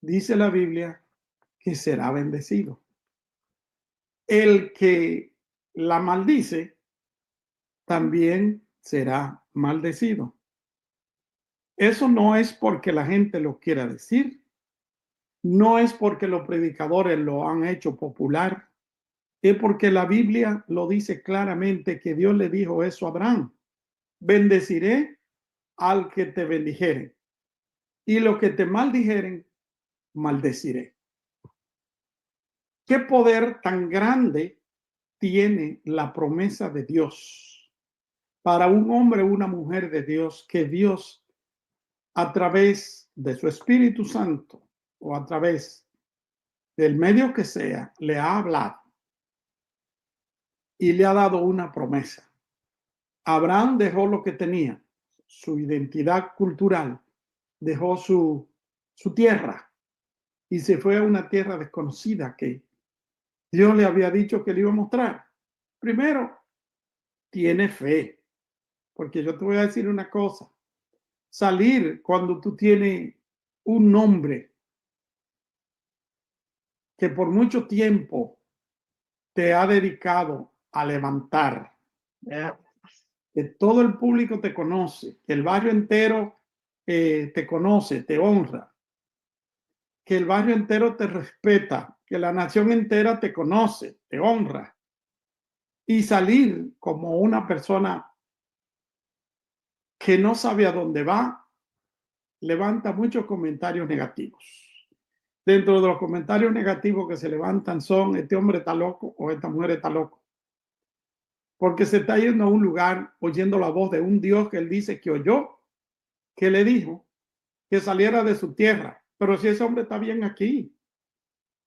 dice la Biblia, que será bendecido. El que la maldice, también será maldecido. Eso no es porque la gente lo quiera decir, no es porque los predicadores lo han hecho popular, es porque la Biblia lo dice claramente que Dios le dijo eso a Abraham. Bendeciré al que te bendijere y lo que te maldijeren, maldeciré. ¿Qué poder tan grande tiene la promesa de Dios para un hombre o una mujer de Dios, que Dios a través de su Espíritu Santo o a través del medio que sea le ha hablado y le ha dado una promesa? Abraham dejó lo que tenía, su identidad cultural, dejó su tierra y se fue a una tierra desconocida que Dios le había dicho que le iba a mostrar. Primero, tiene fe, porque yo te voy a decir una cosa: salir cuando tú tienes un nombre que por mucho tiempo te ha dedicado a levantar, Yeah. que todo el público te conoce, que el barrio entero te conoce, te honra, que el barrio entero te respeta, que la nación entera te conoce, te honra, y salir como una persona que no sabe a dónde va, levanta muchos comentarios negativos. Dentro de los comentarios negativos que se levantan son: este hombre está loco o esta mujer está loco, porque se está yendo a un lugar oyendo la voz de un Dios que él dice que oyó, que le dijo que saliera de su tierra. Pero si ese hombre está bien aquí,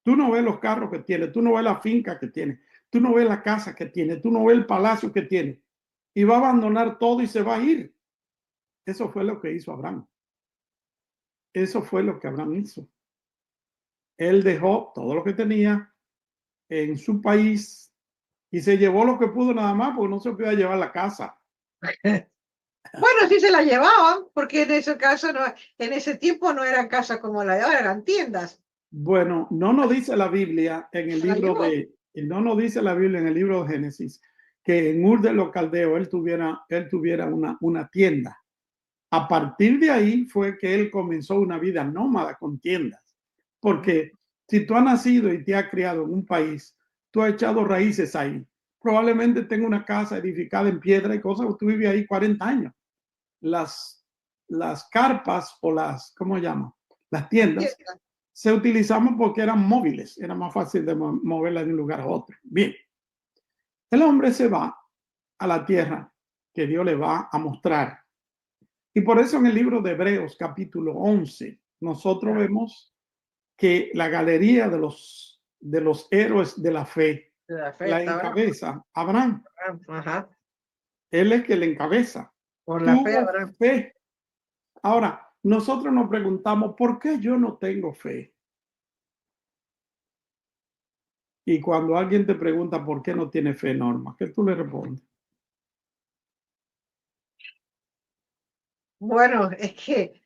tú no ves los carros que tiene, tú no ves la finca que tiene, tú no ves la casa que tiene, tú no ves el palacio que tiene, y va a abandonar todo y se va a ir. Eso fue lo que hizo Abraham. Eso fue lo que Abraham hizo. Él dejó todo lo que tenía en su país y se llevó lo que pudo nada más, porque no se podía llevar la casa. Bueno, sí se la llevaban, porque en ese caso, no, en ese tiempo no eran casas como la de ahora, eran tiendas. Bueno, no nos dice la Biblia en el libro de, no nos dice la Biblia en el libro de Génesis que en Ur de los Caldeos él tuviera una tienda. A partir de ahí fue que él comenzó una vida nómada con tiendas. Porque si tú has nacido y te has criado en un país, tú has echado raíces ahí. Probablemente tenga una casa edificada en piedra y cosas, tú vives ahí 40 años. Las carpas o ¿cómo se llama? Las tiendas se utilizaban porque eran móviles, era más fácil de moverla de un lugar a otro. Bien, el hombre se va a la tierra que Dios le va a mostrar. Y por eso en el libro de Hebreos capítulo 11, nosotros vemos que la galería de los héroes de la fe la encabeza Abraham. Ajá. Él es que le encabeza. Por la fe, Abraham. Fe. Ahora, nosotros nos preguntamos: ¿por qué yo no tengo fe? Y cuando alguien te pregunta por qué no tiene fe, Norma, ¿qué tú le respondes? Bueno, es que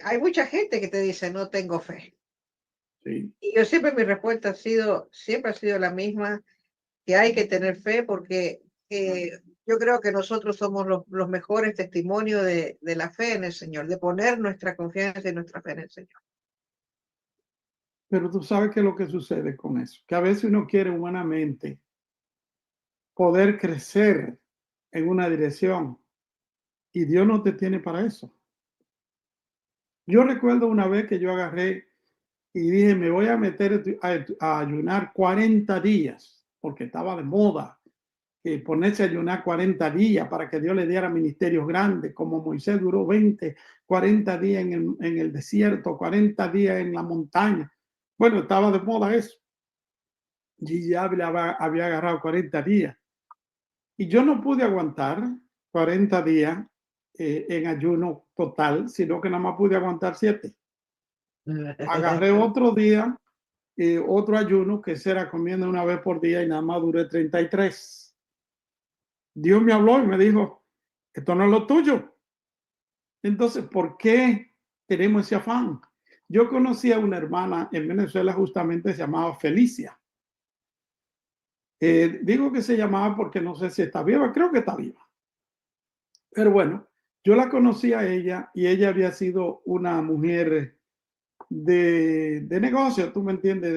hay mucha gente que te dice no tengo fe. Sí. Y yo siempre, mi respuesta siempre ha sido la misma, que hay que tener fe, porque yo creo que nosotros somos los mejores testimonios de la fe en el Señor, de poner nuestra confianza y nuestra fe en el Señor. Pero tú sabes qué es lo que sucede con eso, que a veces uno quiere humanamente poder crecer en una dirección y Dios no te tiene para eso. Yo recuerdo una vez que yo agarré y dije: me voy a meter a ayunar 40 días, porque estaba de moda ponerse a ayunar 40 días para que Dios le diera ministerios grandes, como Moisés duró 40 días en el desierto, 40 días en la montaña. Bueno, estaba de moda eso. Y ya había agarrado 40 días. Y yo no pude aguantar 40 días en ayuno total, sino que nada más pude aguantar 7. Agarré otro día, otro ayuno, que era comiendo una vez por día, y nada más duré 33. Dios me habló y me dijo: esto no es lo tuyo. Entonces, ¿por qué tenemos ese afán? Yo conocí a una hermana en Venezuela, justamente se llamaba Felicia. Digo que se llamaba porque no sé si está viva, creo que está viva. Pero bueno, yo la conocí a ella y ella había sido una mujer de negocio, tú me entiendes,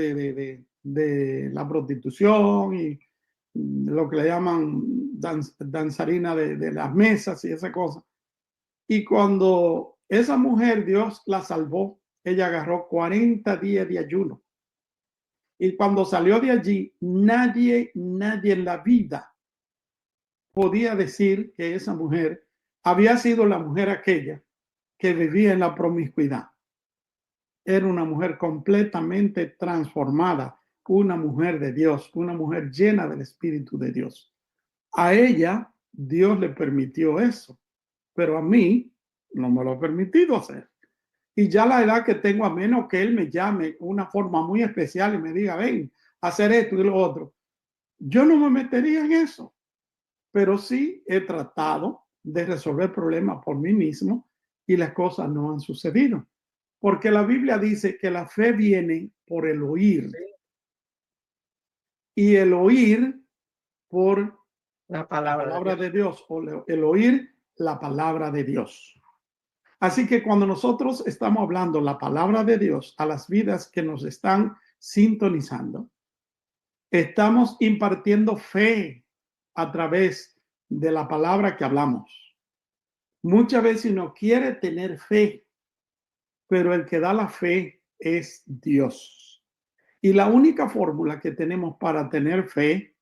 de la prostitución y lo que le llaman danzarina de las mesas y esa cosa. Y cuando esa mujer, Dios la salvó, ella agarró 40 días de ayuno. Y cuando salió de allí, nadie en la vida podía decir que esa mujer había sido la mujer aquella que vivía en la promiscuidad. Era una mujer completamente transformada, una mujer de Dios, una mujer llena del Espíritu de Dios. A ella Dios le permitió eso, pero a mí no me lo ha permitido hacer. Y ya la edad que tengo, a menos que Él me llame una forma muy especial y me diga, ven, hacer esto y lo otro, yo no me metería en eso. Pero sí he tratado de resolver problemas por mí mismo y las cosas no han sucedido. Porque la Biblia dice que la fe viene por el oír. Y el oír por la palabra de Dios, o el oír la palabra de Dios. Así que cuando nosotros estamos hablando la palabra de Dios a las vidas que nos están sintonizando, estamos impartiendo fe a través de la palabra que hablamos. Muchas veces uno quiere tener fe, pero el que da la fe es Dios. Y la única fórmula que tenemos para tener fe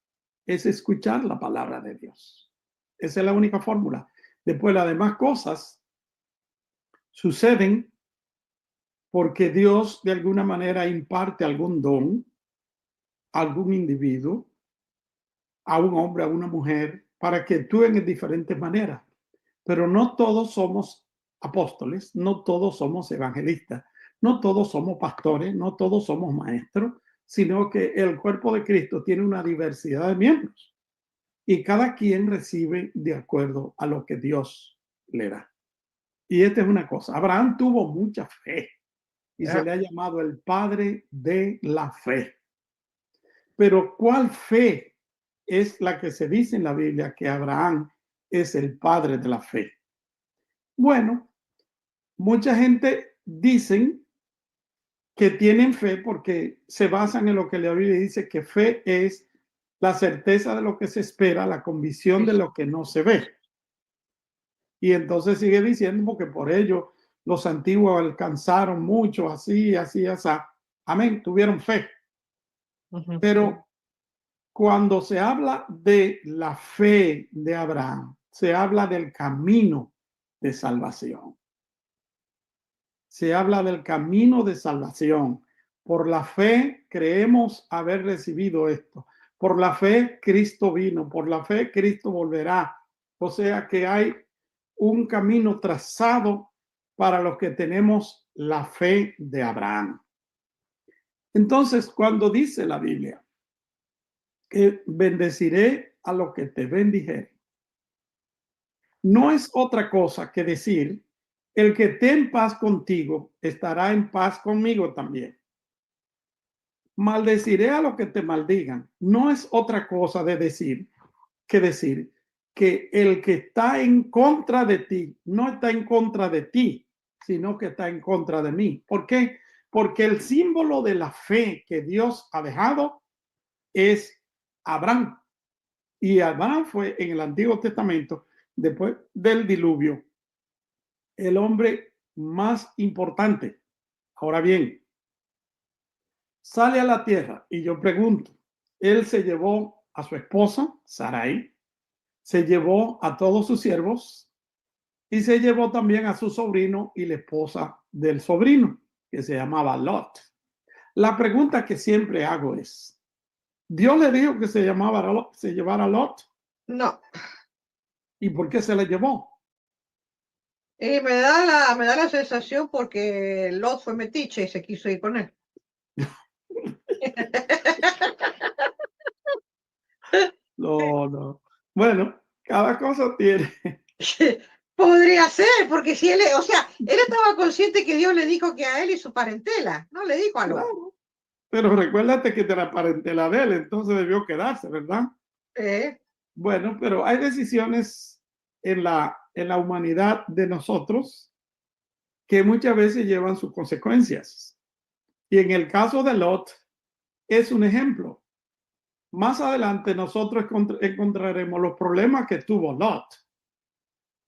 es escuchar la palabra de Dios. Esa es la única fórmula. Después las demás cosas suceden porque Dios de alguna manera imparte algún don a algún individuo, a un hombre, a una mujer, para que actúen en diferentes maneras. Pero no todos somos apóstoles, no todos somos evangelistas, no todos somos pastores, no todos somos maestros, sino que el cuerpo de Cristo tiene una diversidad de miembros y cada quien recibe de acuerdo a lo que Dios le da. Y esta es una cosa, Abraham tuvo mucha fe y se le ha llamado el padre de la fe. Pero ¿cuál fe es la que se dice en la Biblia que Abraham es el padre de la fe? Bueno, mucha gente dicen que tienen fe porque se basan en lo que la Biblia dice, que fe es la certeza de lo que se espera, la convicción de lo que no se ve. Y entonces sigue diciendo, porque por ello los antiguos alcanzaron mucho, así, así, así. Amén, tuvieron fe. Pero cuando se habla de la fe de Abraham, se habla del camino de salvación. Se habla del camino de salvación. Por la fe creemos haber recibido esto. Por la fe Cristo vino, por la fe Cristo volverá. O sea que hay un camino trazado para los que tenemos la fe de Abraham. Entonces, cuando dice la Biblia que bendeciré a los que te bendijeren, no es otra cosa que decir, el que esté en paz contigo estará en paz conmigo también. Maldeciré a los que te maldigan. No es otra cosa de decir que el que está en contra de ti no está en contra de ti, sino que está en contra de mí. ¿Por qué? Porque el símbolo de la fe que Dios ha dejado es Abraham. Y Abraham fue en el Antiguo Testamento, después del diluvio, el hombre más importante. Ahora bien, sale a la tierra y yo pregunto, él se llevó a su esposa, Sarai, se llevó a todos sus siervos y se llevó también a su sobrino y la esposa del sobrino, que se llamaba Lot. La pregunta que siempre hago es, ¿Dios le dijo que se llevara a Lot? No. ¿Y por qué se le llevó? Me da la sensación porque Lot fue metiche y se quiso ir con él. No. Bueno, cada cosa tiene. Podría ser, porque si él, o sea, él estaba consciente que Dios le dijo que a él y su parentela, no le dijo a Lot. Claro. Pero recuérdate que de la parentela de él, entonces debió quedarse, ¿verdad? Bueno, pero hay decisiones en la humanidad de nosotros que muchas veces llevan sus consecuencias. Y en el caso de Lot, es un ejemplo. Más adelante nosotros encontraremos los problemas que tuvo Lot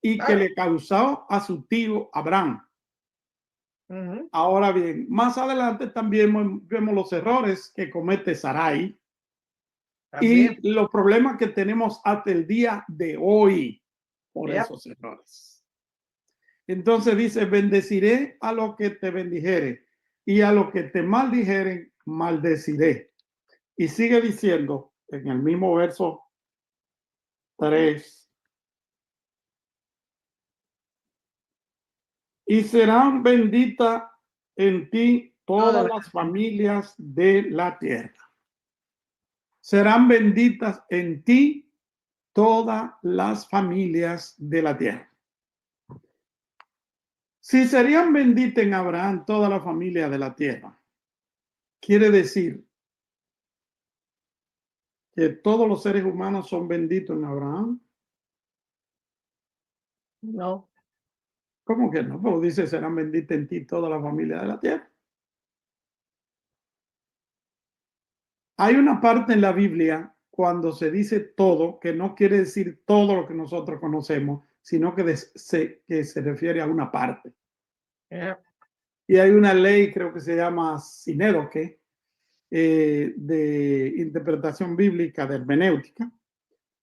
y que le causó a su tío Abraham. Ahora bien, más adelante también vemos los errores que comete Sarai y los problemas que tenemos hasta el día de hoy por esos errores. Entonces dice, bendeciré a lo que te bendijere y a lo que te maldijeren, maldeciré. Y sigue diciendo en el mismo verso 3. Y serán benditas en ti todas las familias de la tierra. Serán benditas en ti todas las familias de la tierra. Si serían benditas en Abraham toda la familia de la tierra, quiere decir que todos los seres humanos son benditos en Abraham. No. ¿Cómo que no? Pues dice, serán benditas en ti toda la familia de la tierra. Hay una parte en la Biblia cuando se dice todo, que no quiere decir todo lo que nosotros conocemos, sino que se refiere a una parte. Y hay una ley, creo que se llama sinédoque, de interpretación bíblica, de hermenéutica,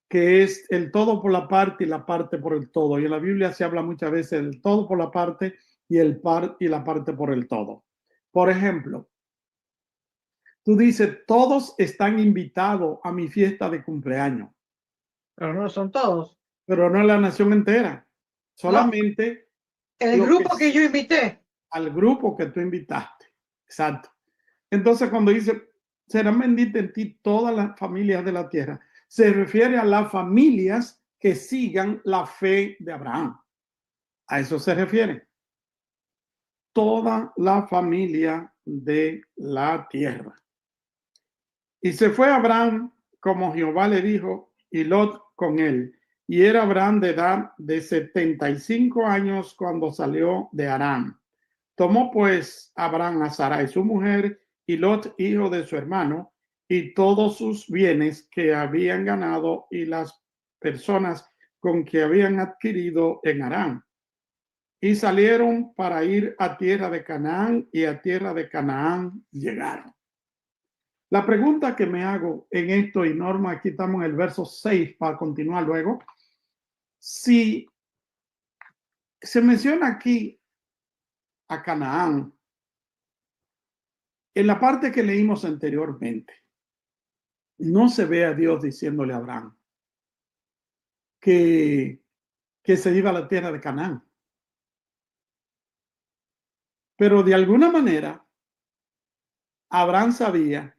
que es el todo por la parte y la parte por el todo. Y en la Biblia se habla muchas veces del todo por la parte y la parte por el todo. Por ejemplo, tú dices, todos están invitados a mi fiesta de cumpleaños. Pero no son todos. Pero no es la nación entera. Solamente no. El grupo que yo invité. Al grupo que tú invitaste. Exacto. Entonces, cuando dice, serán benditas en ti todas las familias de la tierra, se refiere a las familias que sigan la fe de Abraham. A eso se refiere. Toda la familia de la tierra. Y se fue Abraham como Jehová le dijo, y Lot con él. Y era Abraham de edad de 75 años cuando salió de Harán. Tomó pues Abraham a Sarai su mujer y Lot hijo de su hermano y todos sus bienes que habían ganado y las personas con que habían adquirido en Harán. Y salieron para ir a tierra de Canaán y a tierra de Canaán llegaron. La pregunta que me hago en esto, y Norma, aquí estamos en el verso 6 para continuar luego. Si se menciona aquí a Canaán, en la parte que leímos anteriormente, no se ve a Dios diciéndole a Abraham que se iba a la tierra de Canaán. Pero de alguna manera, Abraham sabía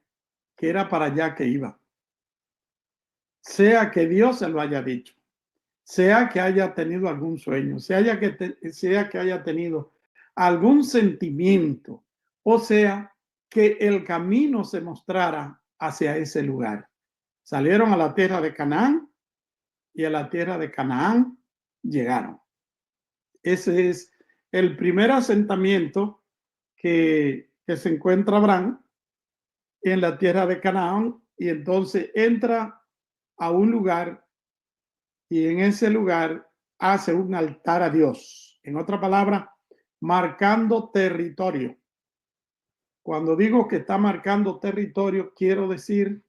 que era para allá que iba. Sea que Dios se lo haya dicho, sea que haya tenido algún sueño, sea que haya tenido algún sentimiento, o sea, que el camino se mostrara hacia ese lugar. Salieron a la tierra de Canaán y a la tierra de Canaán llegaron. Ese es el primer asentamiento que se encuentra Abraham en la tierra de Canaán, y entonces entra a un lugar y en ese lugar hace un altar a Dios. En otra palabra, marcando territorio. Cuando digo que está marcando territorio, quiero decir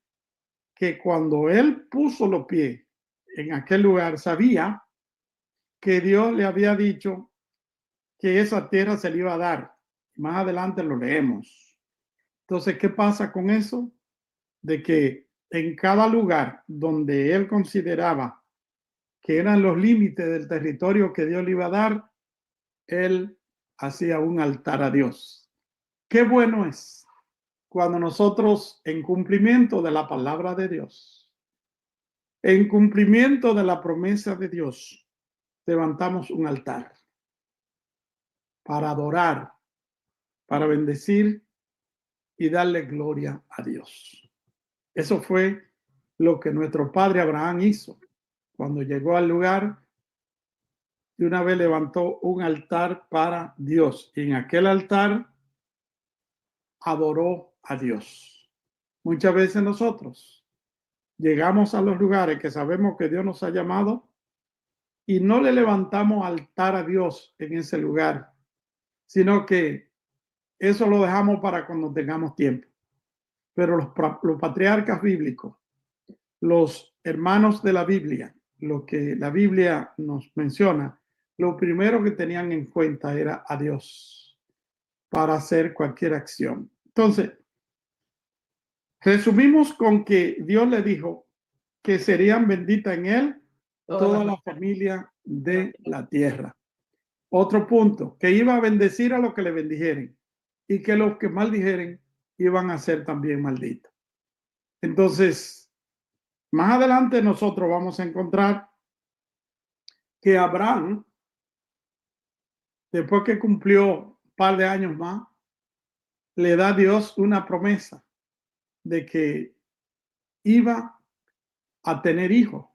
que cuando él puso los pies en aquel lugar, sabía que Dios le había dicho que esa tierra se le iba a dar. Más adelante lo leemos. Entonces, ¿qué pasa con eso? De que en cada lugar donde él consideraba que eran los límites del territorio que Dios le iba a dar, él hacía un altar a Dios. Qué bueno es cuando nosotros, en cumplimiento de la palabra de Dios, en cumplimiento de la promesa de Dios, levantamos un altar para adorar, para bendecir y darle gloria a Dios. Eso fue lo que nuestro padre Abraham hizo cuando llegó al lugar de una vez levantó un altar para Dios. Y en aquel altar adoró a Dios. Muchas veces nosotros llegamos a los lugares que sabemos que Dios nos ha llamado y no le levantamos altar a Dios en ese lugar, sino que eso lo dejamos para cuando tengamos tiempo. Pero los patriarcas bíblicos, los hermanos de la Biblia, lo que la Biblia nos menciona, lo primero que tenían en cuenta era a Dios para hacer cualquier acción. Entonces, resumimos con que Dios le dijo que serían benditas en él toda la familia de la tierra. Otro punto, que iba a bendecir a los que le bendijeren y que los que maldijeren iban a ser también malditos. Entonces, más adelante nosotros vamos a encontrar que Abraham, después que cumplió un par de años más, le da a Dios una promesa de que iba a tener hijos.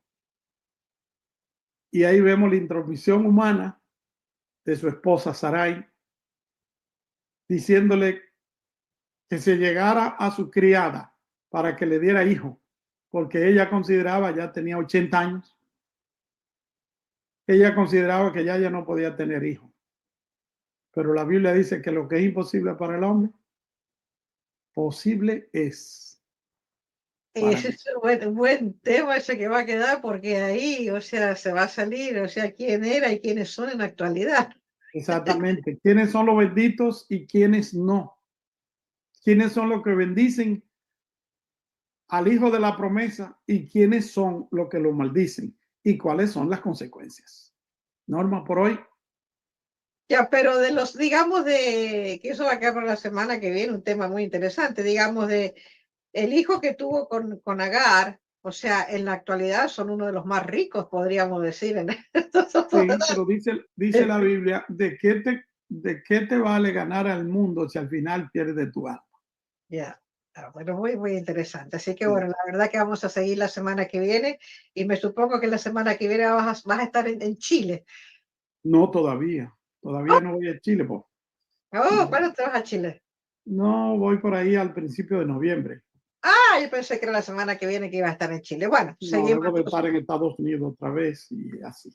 Y ahí vemos la intromisión humana de su esposa Sarai, diciéndole que se llegara a su criada para que le diera hijo, porque ella consideraba, ya tenía 80 años, ella consideraba que ya no podía tener hijo. Pero la Biblia dice que lo que es imposible para el hombre, posible es. Ese es un buen tema ese que va a quedar, porque ahí, o sea, se va a salir, o sea, quién era y quiénes son en la actualidad. Exactamente. ¿Quiénes son los benditos y quiénes no? ¿Quiénes son los que bendicen al hijo de la promesa y quiénes son los que lo maldicen? ¿Y cuáles son las consecuencias? Norma, por hoy. Ya, pero de los, digamos, de que eso va a quedar para la semana que viene, un tema muy interesante, digamos, de el hijo que tuvo con Agar, o sea, en la actualidad son uno de los más ricos, podríamos decir. Sí, pero dice la Biblia, ¿de qué te vale ganar al mundo si al final pierdes tu alma? Ya, bueno, muy, muy interesante. Así que bueno, la verdad que vamos a seguir la semana que viene y me supongo que la semana que viene vas a estar en Chile. No, todavía no voy a Chile. Pues. ¿Cuándo te vas a Chile? No, voy por ahí al principio de noviembre. Yo pensé que era la semana que viene que iba a estar en Chile. Bueno, No, seguimos. debo de estar en Estados Unidos otra vez y así.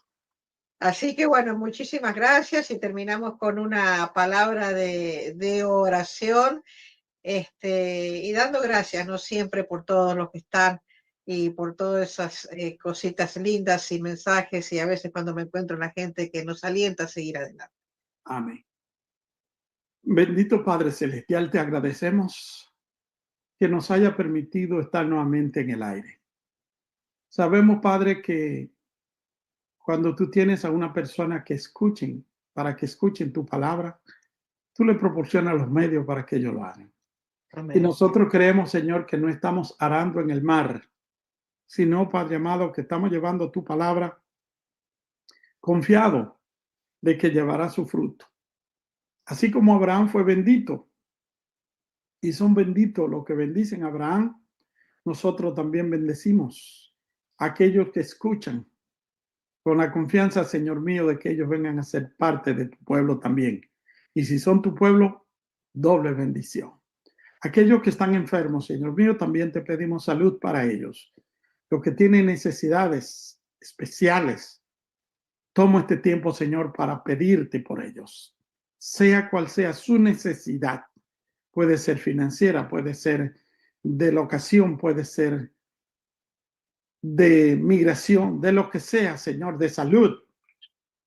Así que bueno, muchísimas gracias y terminamos con una palabra de oración, y dando gracias, ¿no? Siempre por todos los que están y por todas esas cositas lindas y mensajes y a veces cuando me encuentro la gente que nos alienta a seguir adelante. Amén. Bendito Padre Celestial, te agradecemos que nos haya permitido estar nuevamente en el aire. Sabemos, Padre, que cuando tú tienes a una persona para que escuchen tu palabra, tú le proporcionas los medios para que ellos lo hagan. Amén. Y nosotros creemos, Señor, que no estamos arando en el mar, sino, Padre amado, que estamos llevando tu palabra confiado de que llevará su fruto. Así como Abraham fue bendito y son benditos los que bendicen a Abraham, nosotros también bendecimos a aquellos que escuchan con la confianza, Señor mío, de que ellos vengan a ser parte de tu pueblo también. Y si son tu pueblo, doble bendición. Aquellos que están enfermos, Señor mío, también te pedimos salud para ellos. Los que tienen necesidades especiales, tomo este tiempo, Señor, para pedirte por ellos. Sea cual sea su necesidad, puede ser financiera, puede ser de locación, puede ser de migración, de lo que sea, Señor, de salud,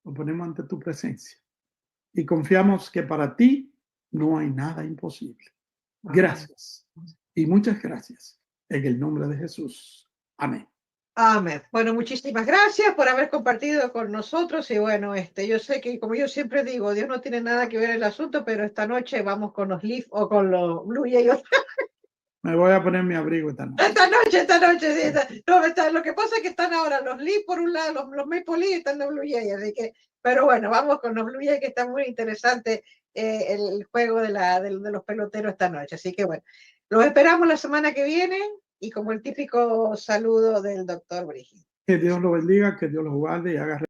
lo ponemos ante tu presencia y confiamos que para ti no hay nada imposible. Gracias y muchas gracias en el nombre de Jesús. Amén. Amén. Bueno, muchísimas gracias por haber compartido con nosotros y bueno, yo sé que como yo siempre digo, Dios no tiene nada que ver en el asunto, pero esta noche vamos con los Leaf o con los Blue Jays. Me voy a poner mi abrigo esta noche. Esta noche, sí. No, lo que pasa es que están ahora los Leaf por un lado, los Maple Leaf están los Blue Jays, así que, pero bueno, vamos con los Blue Jays que está muy interesante el juego de los peloteros esta noche, así que bueno, los esperamos la semana que viene y como el típico saludo del doctor Brigitte. Que Dios lo bendiga, que Dios lo guarde y haga